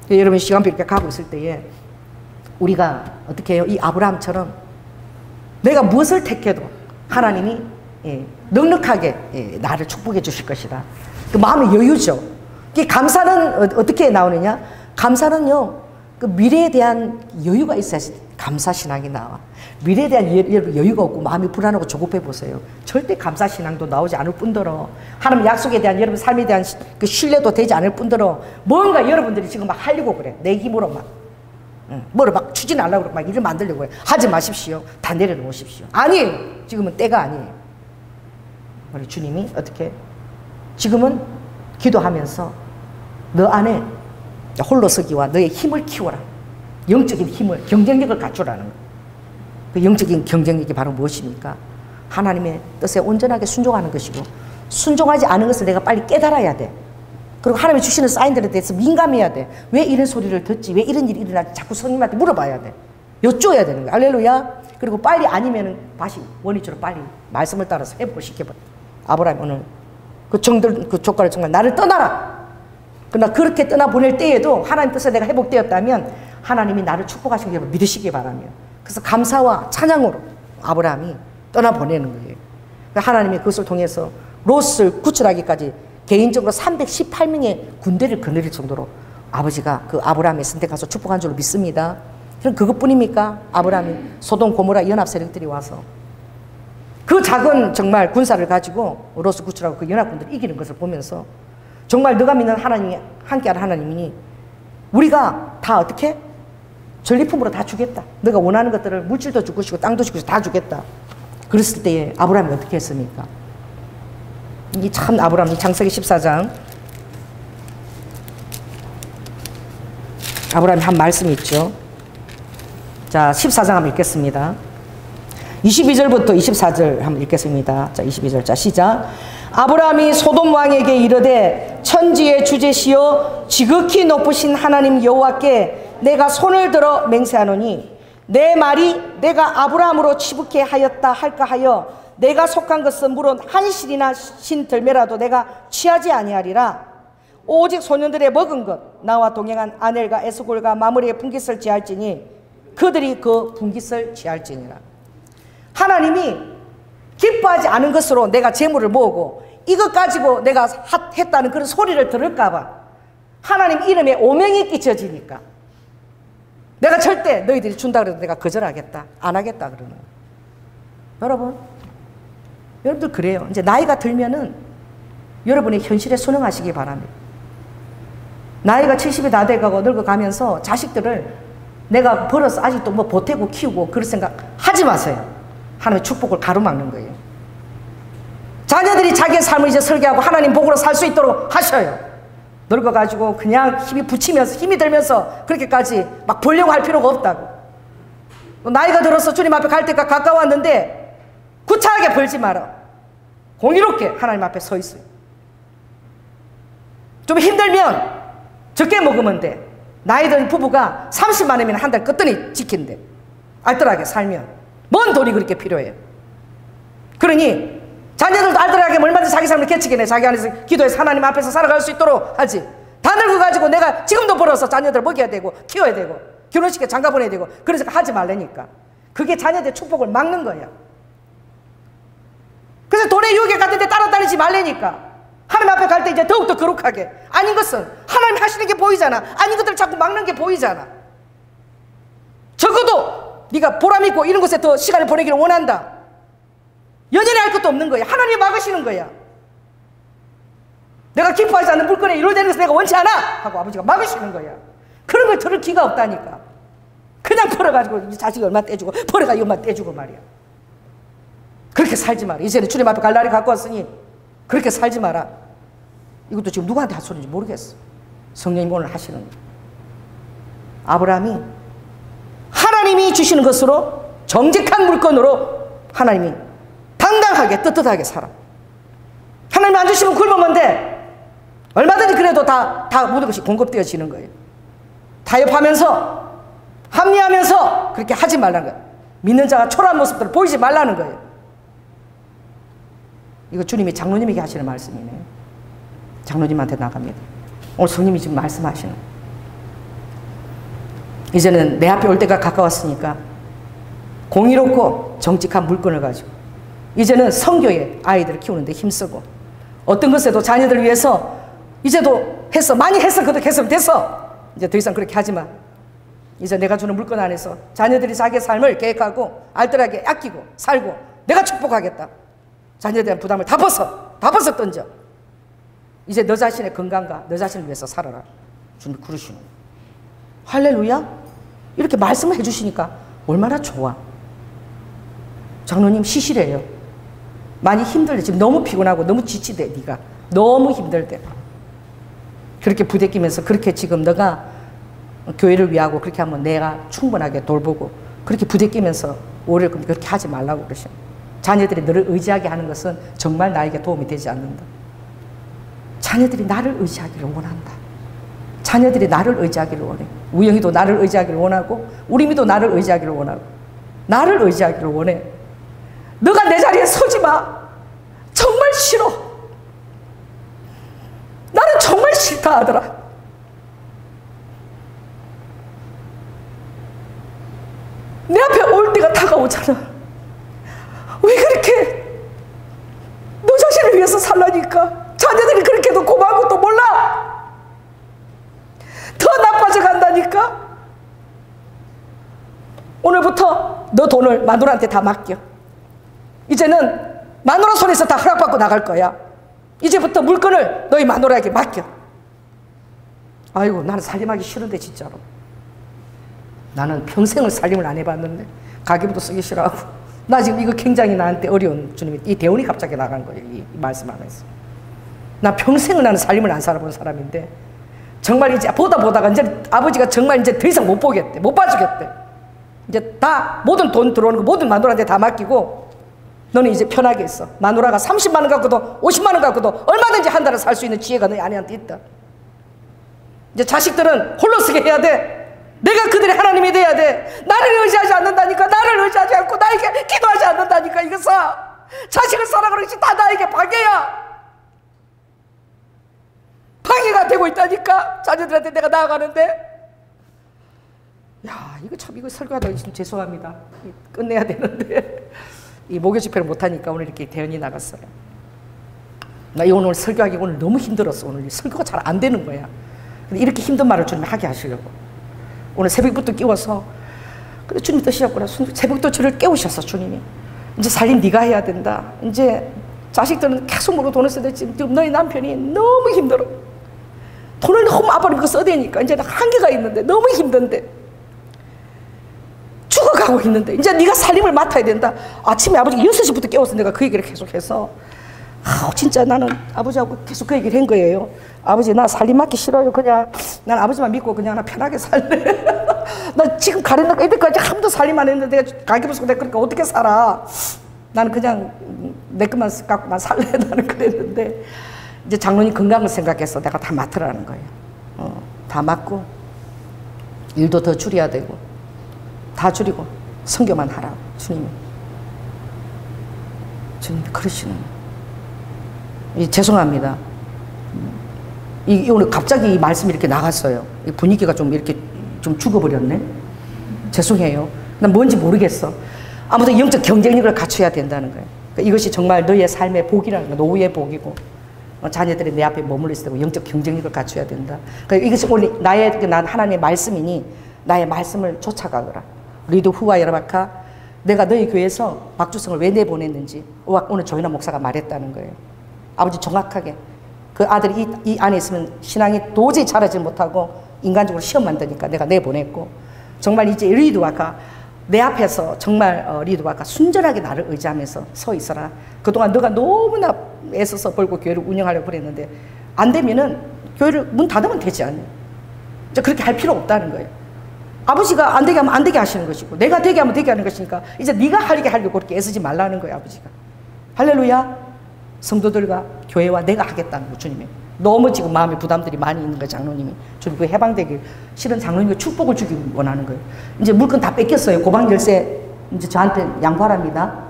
여러분 시간표 이렇게 가고 있을 때에 우리가 어떻게 해요? 이 아브라함처럼 내가 무엇을 택해도 하나님이 넉넉하게 나를 축복해 주실 것이다. 그 마음의 여유죠. 이 감사는 어떻게 나오느냐? 감사는요, 그 미래에 대한 여유가 있어야지 감사신앙이 나와. 미래에 대한 여유가 없고 마음이 불안하고 조급해 보세요. 절대 감사신앙도 나오지 않을 뿐더러 하나님 약속에 대한 여러분 삶에 대한 그 신뢰도 되지 않을 뿐더러 뭔가 여러분들이 지금 막 하려고 그래. 내 힘으로 막 뭐를 막 추진하려고 그러고 막 일을 만들려고 해. 하지 마십시오. 다 내려놓으십시오. 아니에요. 지금은 때가 아니에요. 우리 주님이 어떻게 지금은 기도하면서 너 안에 홀로 서기와 너의 힘을 키워라. 영적인 힘을, 경쟁력을 갖추라는 거예요. 그 영적인 경쟁력이 바로 무엇입니까? 하나님의 뜻에 온전하게 순종하는 것이고 순종하지 않은 것을 내가 빨리 깨달아야 돼. 그리고 하나님이 주시는 사인들에 대해서 민감해야 돼. 왜 이런 소리를 듣지? 왜 이런 일이 일어나지? 자꾸 성령님한테 물어봐야 돼. 여쭤야 되는 거야. 할렐루야. 그리고 빨리 아니면은 다시 원위치로 빨리 말씀을 따라서 회복을 시켜버려. 아브라함 오늘 그 정들 그 조건을 정말 나를 떠나라. 그러나 그렇게 떠나보낼 때에도 하나님 뜻에 내가 회복되었다면 하나님이 나를 축복하신 걸 믿으시기 바라며 그래서 감사와 찬양으로 아브라함이 떠나보내는 거예요. 하나님이 그것을 통해서 롯을 구출하기까지 개인적으로 318명의 군대를 거느릴 정도로 아버지가 그 아브라함의 선택해서 축복한 줄로 믿습니다. 그럼 그것뿐입니까? 아브라함이 소돔 고모라 연합 세력들이 와서 그 작은 정말 군사를 가지고 롯을 구출하고 그 연합군들을 이기는 것을 보면서 정말 너가 믿는 하나님이 함께하는 하나님이니 우리가 다 어떻게? 전리품으로 다 주겠다. 너가 원하는 것들을 물질도 줄 것이고 땅도 줄 것이고 다 주겠다. 그랬을 때에 아브라함이 어떻게 했습니까? 이 참 아브라함 창세기 14장 아브라함이 한 말씀이 있죠. 자 14장 한번 읽겠습니다. 22절부터 24절 한번 읽겠습니다. 자 22절 자 시작. 아브라함이 소돔 왕에게 이르되 천지의 주제시여 지극히 높으신 하나님 여호와께 내가 손을 들어 맹세하노니 내 말이 내가 아브라함으로 치북해 하였다 할까 하여 내가 속한 것은 물론 한 실이나 신들매라도 내가 취하지 아니하리라. 오직 소년들의 먹은 것 나와 동행한 아넬과 에스골과 마므리의 분깃을 취할지니 그들이 그 분깃을 취할지니라. 하나님이 기뻐하지 않은 것으로 내가 재물을 모으고 이것 가지고 내가 했다는 그런 소리를 들을까 봐 하나님 이름에 오명이 끼쳐지니까 내가 절대 너희들이 준다 그래도 내가 거절하겠다 안 하겠다 그러는 거예요. 여러분들 그래요. 이제 나이가 들면은 여러분이 현실에 순응하시기 바랍니다. 나이가 70이 다 돼가고 늙어가면서 자식들을 내가 벌어서 아직도 뭐 보태고 키우고 그럴 생각 하지 마세요. 하나님의 축복을 가로막는 거예요. 자녀들이 자기의 삶을 이제 설계하고 하나님 복으로 살 수 있도록 하셔요. 늙어가지고 그냥 힘이 붙이면서 힘이 들면서 그렇게까지 막 벌려고 할 필요가 없다고. 나이가 들어서 주님 앞에 갈 때가 가까웠는데 구차하게 벌지 마라. 공의롭게 하나님 앞에 서 있어요. 좀 힘들면 적게 먹으면 돼. 나이 든 부부가 30만 원이면 한 달 끝더니 지킨대. 알뜰하게 살면. 뭔 돈이 그렇게 필요해요. 그러니 자녀들도 알뜰하게 얼마든지 자기 삶을 개치게 자기 안에서 기도해서 하나님 앞에서 살아갈 수 있도록 하지. 다 늙어가지고 내가 지금도 벌어서 자녀들 먹여야 되고 키워야 되고 결혼식에 장가 보내야 되고 그래서 하지 말라니까. 그게 자녀들의 축복을 막는 거야. 그래서 돈의 유혹에 갔는데 따라다니지 말라니까. 하나님 앞에 갈 때 이제 더욱더 거룩하게. 아닌 것은 하나님 하시는 게 보이잖아. 아닌 것들을 자꾸 막는 게 보이잖아. 적어도 네가 보람 있고 이런 곳에 더 시간을 보내기를 원한다. 연연해 할 것도 없는 거야. 하나님이 막으시는 거야. 내가 기뻐하지 않는 물건에 이루어지는 것을 내가 원치 않아 하고 아버지가 막으시는 거야. 그런 걸 들을 기가 없다니까. 그냥 벌어가지고 자식이 얼마 떼주고 벌어가 얼마 떼주고 말이야. 그렇게 살지 마라. 이제는 주님 앞에 갈 날이 갖고 왔으니 그렇게 살지 마라. 이것도 지금 누구한테 할 소리인지 모르겠어. 성령님 오늘 하시는 거야. 아브라함이 하나님이 주시는 것으로 정직한 물건으로 하나님이 당당하게 떳떳하게 살아. 하나님 안 주시면 굶으면 돼. 얼마든지 그래도 다 모든 것이 공급되어지는 거예요. 타협하면서 합리하면서 그렇게 하지 말라는 거예요. 믿는 자가 초라한 모습들을 보이지 말라는 거예요. 이거 주님이 장로님에게 하시는 말씀이네요. 장로님한테 나갑니다. 오늘 성령님이 지금 말씀하시는 거예요. 이제는 내 앞에 올 때가 가까웠으니까 공의롭고 정직한 물건을 가지고 이제는 성교에 아이들을 키우는 데 힘쓰고 어떤 것에도 자녀들 위해서 이제도 했어. 많이 했어. 그렇게 됐어. 이제 더 이상 그렇게 하지 마. 이제 내가 주는 물건 안에서 자녀들이 자기의 삶을 계획하고 알뜰하게 아끼고 살고 내가 축복하겠다. 자녀에 대한 부담을 다 벗어 던져. 이제 너 자신의 건강과 너 자신을 위해서 살아라. 주님 그러시는 거예요. 할렐루야. 이렇게 말씀을 해주시니까 얼마나 좋아. 장로님 시시래요. 많이 힘들대. 지금 너무 피곤하고 너무 지치대. 네가 너무 힘들대. 그렇게 부대끼면서 그렇게 지금 너가 교회를 위하고 그렇게 하면 내가 충분하게 돌보고 그렇게 부대끼면서 오히려 그렇게 하지 말라고 그러시는 거예요. 자녀들이 너를 의지하게 하는 것은 정말 나에게 도움이 되지 않는다. 자녀들이 나를 의지하기를 원한다. 자녀들이 나를 의지하기를 원해. 우영이도 나를 의지하기를 원하고 우림이도 나를 의지하기를 원하고 나를 의지하기를 원해. 너가 내 자리에 서지 마. 정말 싫어. 나는 정말 싫다 하더라. 내 앞에 올 때가 다가오잖아. 왜 그렇게 너 자신을 위해서 살라니까. 자녀들이 그렇게도 고마운 것도 몰라. 더 나빠져 간다니까. 오늘부터 너 돈을 마누라한테 다 맡겨. 이제는 마누라 손에서 다 허락받고 나갈 거야. 이제부터 물건을 너희 마누라에게 맡겨. 아이고 나는 살림하기 싫은데 진짜로. 나는 평생을 살림을 안 해봤는데 가계부도 쓰기 싫어하고 나 지금 이거 굉장히 나한테 어려운 주님이 이 대운이 갑자기 나간 거예요. 이 말씀 안에서. 나 평생을 나는 살림을 안 살아본 사람인데 정말 이제 보다가 이제 아버지가 정말 이제 더 이상 못 보겠대. 못 봐주겠대. 이제 다 모든 돈 들어오는 거 모든 마누라한테 다 맡기고 너는 이제 편하게 있어. 마누라가 30만 원 갖고도 50만 원 갖고도 얼마든지 한 달을 살 수 있는 지혜가 너희 아내한테 있다. 이제 자식들은 홀로 쓰게 해야 돼. 내가 그들의 하나님이 돼야 돼. 나를 의지하지 않는다니까. 나를 의지하지 않고 나에게 기도하지 않는다니까. 이것은 자식을 사랑하는 것이 다 나에게 방해야. 방해가 되고 있다니까. 자녀들한테 내가 나아가는데. 야, 이거 참 이거 설교하다 지금 죄송합니다. 끝내야 되는데 이 목요 집회를 못하니까 오늘 이렇게 대연이 나갔어요. 나 오늘 설교하기 오늘 너무 힘들었어. 오늘 설교가 잘 안 되는 거야. 근데 이렇게 힘든 말을 주님 하게 하시려고 오늘 새벽부터 깨워서 근데 주님 뜻이었구나. 새벽부터 저를 깨우셨어. 주님이 이제 살림 네가 해야 된다. 이제 자식들은 계속 먹고 돈을 써야 돼. 지금 너희 남편이 너무 힘들어. 돈을 너무 아버님께 써야 되니까 이제 한계가 있는데 너무 힘든데 죽어가고 있는데 이제 네가 살림을 맡아야 된다. 아침에 아버지가 6시부터 깨워서 내가 그 얘기를 계속해서 진짜 나는 아버지하고 계속 그 얘기를 한 거예요. 아버지 나 살림 맡기 싫어요. 그냥 난 아버지만 믿고 그냥 나 편하게 살래. 나 지금 가련다 애들까지 한 번도 살림 안 했는데 가계부 쓰고 내가 그러니까 어떻게 살아. 나는 그냥 내 것만 갖고 난 살래. 나는 그랬는데 이제 장로님 건강을 생각해서 내가 다 맡으라는 거예요. 다 맡고 일도 더 줄여야 되고 다 줄이고 선교만 하라. 주님이 그러시는. 죄송합니다. 오늘 갑자기 이 말씀이 이렇게 나갔어요. 이 분위기가 좀 이렇게 좀 죽어버렸네. 죄송해요. 난 뭔지 모르겠어. 아무튼 영적 경쟁력을 갖춰야 된다는 거예요. 그러니까 이것이 정말 너의 삶의 복이라는 거예요. 노후의 복이고 자녀들이 내 앞에 머물러 있을 때고 영적 경쟁력을 갖춰야 된다. 그러니까 이것이 오늘 난 하나님의 말씀이니 나의 말씀을 쫓아가거라. 리드 후와 여라바카, 내가 너희 교회에서 박주성을 왜 내보냈는지 오늘 조현아 목사가 말했다는 거예요. 아버지 정확하게 그 아들이 이 안에 있으면 신앙이 도저히 자라지 못하고 인간적으로 시험 만드니까 내가 내보냈고, 정말 이제 리드와가 내 앞에서 정말 리드와가 순전하게 나를 의지하면서 서 있어라. 그동안 너가 너무나 애써서 벌고 교회를 운영하려고 그랬는데 안 되면은 교회를 문 닫으면 되지 않니? 그렇게 할 필요 없다는 거예요. 아버지가 안 되게 하면 안 되게 하시는 것이고 내가 되게 하면 되게 하는 것이니까 이제 네가 하려고 그렇게 애쓰지 말라는 거예요. 아버지가. 할렐루야. 성도들과 교회와 내가 하겠다는 거. 주님이 너무 지금 마음에 부담들이 많이 있는 거예요. 장로님이 주님 그 해방되길, 실은 장로님이 축복을 주기 원하는 거예요. 이제 물건 다 뺏겼어요. 고방 열쇠 이제 저한테 양보하랍니다.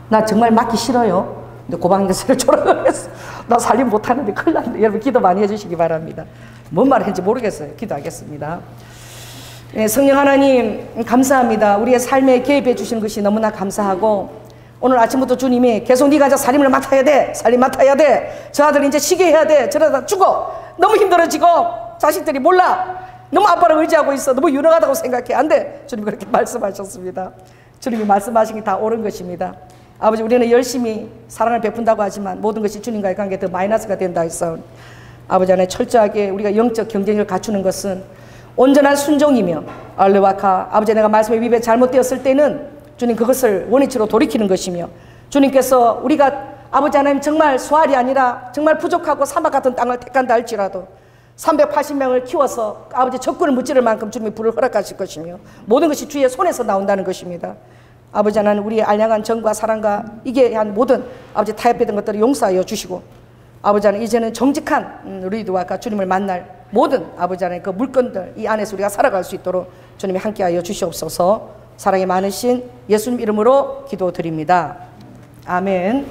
나 정말 맡기 싫어요. 근데 고방 열쇠를 줘라 그랬어. 나 살림 못하는데 큰일 났는데 여러분 기도 많이 해주시기 바랍니다. 뭔 말을 했는지 모르겠어요. 기도하겠습니다. 네, 성령 하나님 감사합니다. 우리의 삶에 개입해 주시는 것이 너무나 감사하고, 오늘 아침부터 주님이 계속 네가 이제 살림을 맡아야 돼. 살림 맡아야 돼. 저 아들 이제 쉬게 해야 돼. 저러다 죽어. 너무 힘들어지고 자식들이 몰라. 너무 아빠를 의지하고 있어. 너무 유능하다고 생각해. 안 돼. 주님 그렇게 말씀하셨습니다. 주님이 말씀하신 게 다 옳은 것입니다. 아버지, 우리는 열심히 사랑을 베푼다고 하지만 모든 것이 주님과의 관계에 더 마이너스가 된다 했어. 아버지 안에 철저하게 우리가 영적 경쟁을 갖추는 것은 온전한 순종이며, 알레와카 아버지, 내가 말씀에 위배 잘못되었을 때는 주님 그것을 원위치로 돌이키는 것이며, 주님께서 우리가 아버지 하나님 정말 수알이 아니라 정말 부족하고 사막 같은 땅을 택한다 할지라도 380명을 키워서 아버지 적군을 무찌를 만큼 주님이 불을 허락하실 것이며, 모든 것이 주의 손에서 나온다는 것입니다. 아버지 하나님 우리의 알량한 정과 사랑과 이게 한 모든 아버지 타협되던 것들을 용서하여 주시고, 아버지 하나님 이제는 정직한 리드와 주님을 만날 모든 아버지 하나님 그 물건들 이 안에서 우리가 살아갈 수 있도록 주님이 함께하여 주시옵소서. 사랑이 많으신 예수님 이름으로 기도드립니다. 아멘.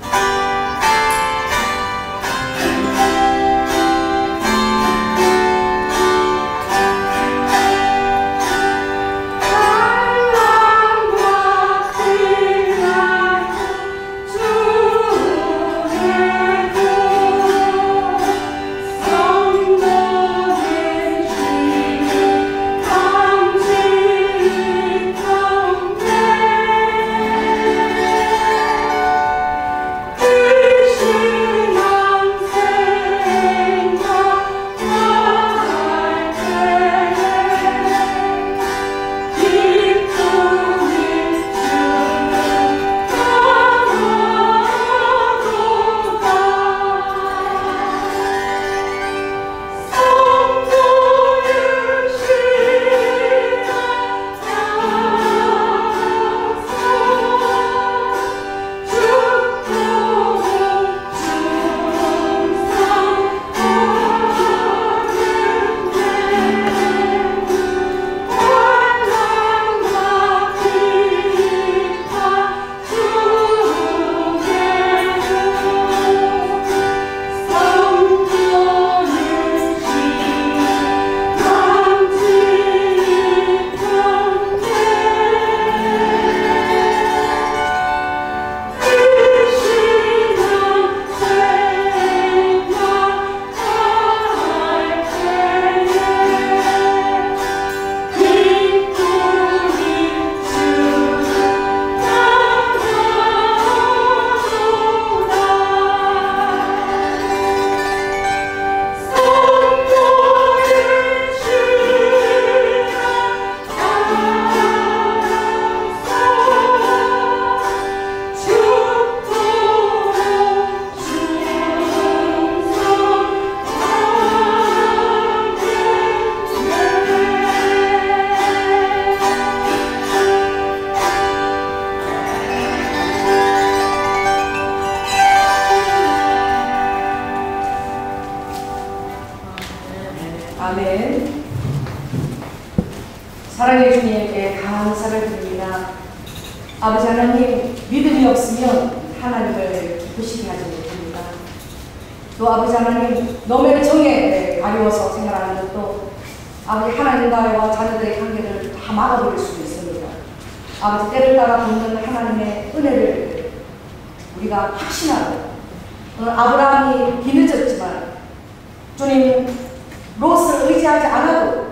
사랑의 주님께 감사를 드립니다. 아버지 하나님, 믿음이 없으면 하나님을 기쁘시게 하지 못합니다. 또 아버지 하나님, 너의 정에 가려워서 생각하는 것도 아버지 하나님과의 자녀들의 관계를 다 막아버릴 수도 있습니다. 아버지 때를 따라 돕는 하나님의 은혜를 우리가 확신하고, 오늘 아브라함이 뒤늦었지만 주님 롯을 의지하지 않아도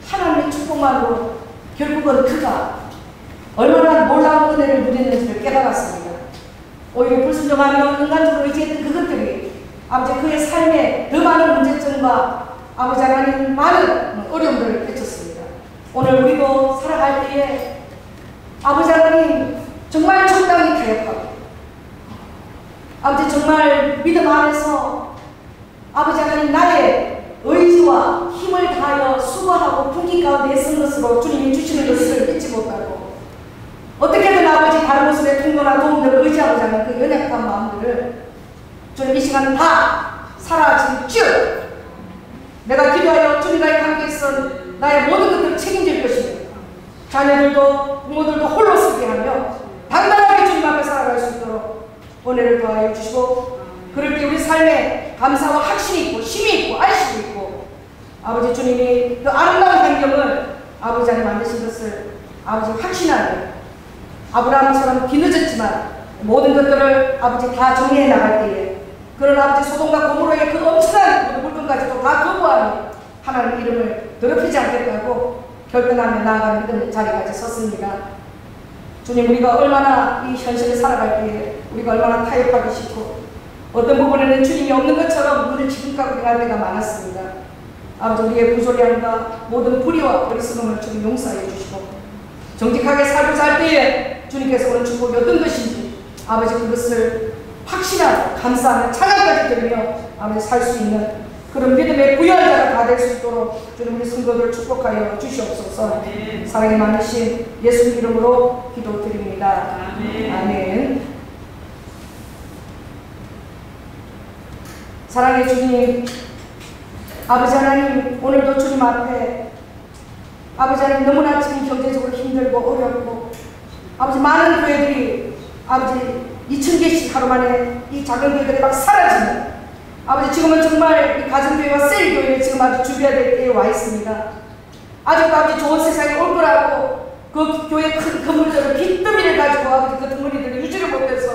하나님의 축복만으로 결국은 그가 얼마나 놀라운 은혜를 누리는지를 깨달았습니다. 오히려 불순종하며 인간적으로 의지했던 그것들이 아버지 그의 삶에 더 많은 문제점과 아버지 하나님 많은 어려움들을 펼쳤습니다. 오늘 우리도 살아갈 때에 아버지 하나님 정말 적당히 타협하고 아버지 정말 믿음 안에서 아버지 하나님 나의 의지와 힘을 다하여 수고하고 풍기 가운데 애쓴 것으로 주님이 주시는 것을 잊지 못하고 어떻게든 아버지 다른 곳의 통로나 도움들을 의지하고자 하는 그 연약한 마음들을 주님 이 시간 다 사라진 쭉 내가 기도하여 주님과의 관계에서 나의 모든 것들을 책임질 것이며 자녀들도 부모들도 홀로 서게 하며 당당하게 주님 앞에 살아갈 수 있도록 은혜를 더하여 주시고 그럴 때 우리 삶에 감사와 확신이 있고 힘이 있고 안식이 있고 아버지 주님이 그 아름다운 환경을 아버지 안에 만드신 것을 아버지 확신하는 아브라함처럼 뒤늦었지만 모든 것들을 아버지 다 정리해 나갈 때에 그런 아버지 소돔과 고모라의 그 엄청난 물건까지도 다 거부하며 하나님 이름을 더럽히지 않겠다고 결단하며 나아가는 믿음의 자리까지 섰습니다. 주님 우리가 얼마나 이 현실을 살아갈 때에 우리가 얼마나 타협하기 싫고 어떤 부분에는 주님이 없는 것처럼 눈을 지금까지 갈 때가 많았습니다. 아버지 우리의 부조리함과 모든 불의와 어리석음을 주님 용서해 주시고 정직하게 살고자 할 때에 주님께서 오는 축복이 어떤 것인지 아버지 그것을 확신하고 감사하며 찬양까지 드리며 아버지 살 수 있는 그런 믿음의 부여자가 다 될 수 있도록 주님 우리 성도들을 축복하여 주시옵소서. 사랑이 많으신 예수 이름으로 기도드립니다. 아멘. 사랑의 주님 아버지 하나님 오늘도 주님 앞에 아버지 하나님 너무나 지금 경제적으로 힘들고 어렵고 아버지 많은 교회들이 아버지 2,000개씩 하루 만에 이 작은 교회들이 막 사라지는 아버지 지금은 정말 이 가정교회와 셀교회를 지금 아주 준비해야 될 때에 와 있습니다. 아직도 아버지 좋은 세상이 올 거라고 그 교회 큰 건물들을 빚더미를 가지고 아버지 그 건물들을 유지를 못해서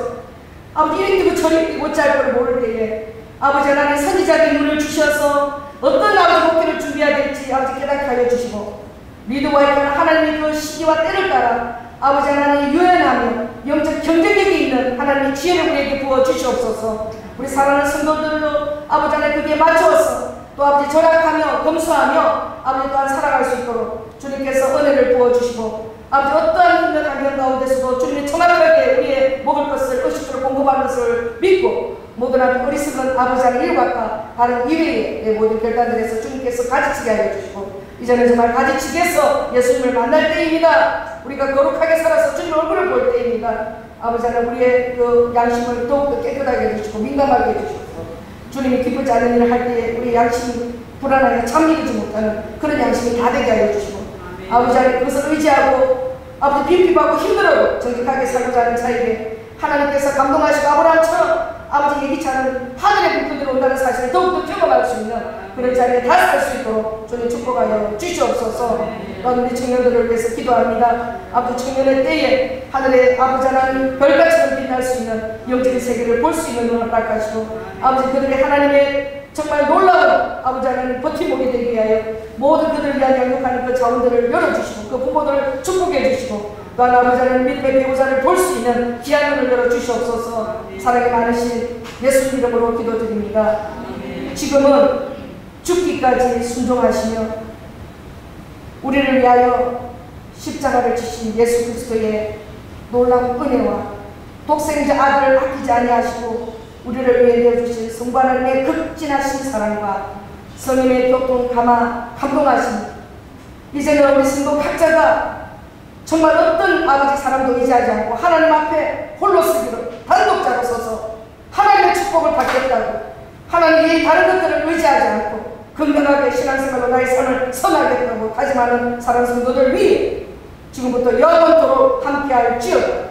아버지 이리 뛰고 저리 뛰고 못잘 걸 모를 때에 아버지 하나님 선지자의 눈을 주셔서 어떤 아버지 목표를 준비해야 될지 아버지 깨닫게 하여 주시고 리더와 하나님의 그 시기와 때를 따라 아버지 하나님 유연하며 영적 경쟁력이 있는 하나님의 지혜를 우리에게 부어 주시옵소서. 우리 사랑하는 성도들도 아버지 하나님 그게 맞추어서 또 아버지 절약하며 검소하며 아버지 또한 살아갈 수 있도록 주님께서 은혜를 부어 주시고 아버지 어떠한 힘든 환경 가운데서도 주님이 정확하게 우리의 먹을 것을 의식적으로 공급하는 것을 믿고 모든 어리석은 아버지 하나님 일각과 다른 이외의 모든 결단들에서 주님께서 가지치게 하여 주시고 이제는 정말 가지치게서 예수님을 만날 때입니다. 우리가 거룩하게 살아서 주님 얼굴을 볼 때입니다. 아버지 하나님 우리의 그 양심을 더욱더 깨끗하게 해주시고 민감하게 해주시고 주님이 기쁘지 않은 일을 할 때에 우리의 양심이 불안하게 잠기지 못하는 그런 양심이 다 되게 하여 주시고 아버지 하나님 그것을 의지하고 아버지 빈핍하고 힘들어도 정직하게 살고자 하는 자에게 하나님께서 감동하시고 아브라함처럼 아버지 예기치 않은 하늘의 불편들이 온다는 사실을 더욱더 경험할 수 있는 그런 자리에 다 살 수 있도록 주님 축복하여 주시옵소서. 또한 우리 청년들을 위해서 기도합니다. 아버지 청년의 때에 하늘의 아버지 하나님 별같이도 빛날 수 있는 영적인 세계를 볼 수 있는 눈을 밝히시고 아버지 그들의 하나님의 정말 놀라운 아버지 하나님 버팀목이 되게 하여 모든 그들을 위한 양육하는 그 자원들을 열어주시고 그 부모들을 축복해 주시고 또한 아버지 하나님 믿음의 배우자를 볼 수 있는 귀한 눈을 열어주시옵소서. 사랑이 많으신 예수 이름으로 기도드립니다. 지금은 죽기까지 순종하시며 우리를 위하여 십자가를 지신 예수 그리스도의 놀라운 은혜와 독생자 아들을 아끼지 아니하시고 우리를 위해 내어주신 성부 하나님의 극진하신 사랑과 성령의 교통 감동하심 이제는 우리 성도 각자가 정말 어떤 아버지 사람도 의지하지 않고 하나님 앞에 홀로 서기로 단독자로 서서 하나님의 축복을 받겠다고 하나님이 다른 것들을 의지하지 않고 그 건강하게 신앙생활로 나의 삶을 선하겠다고 다짐하는 사랑하는 성도들 위해 지금부터 영원토록 함께할지어다.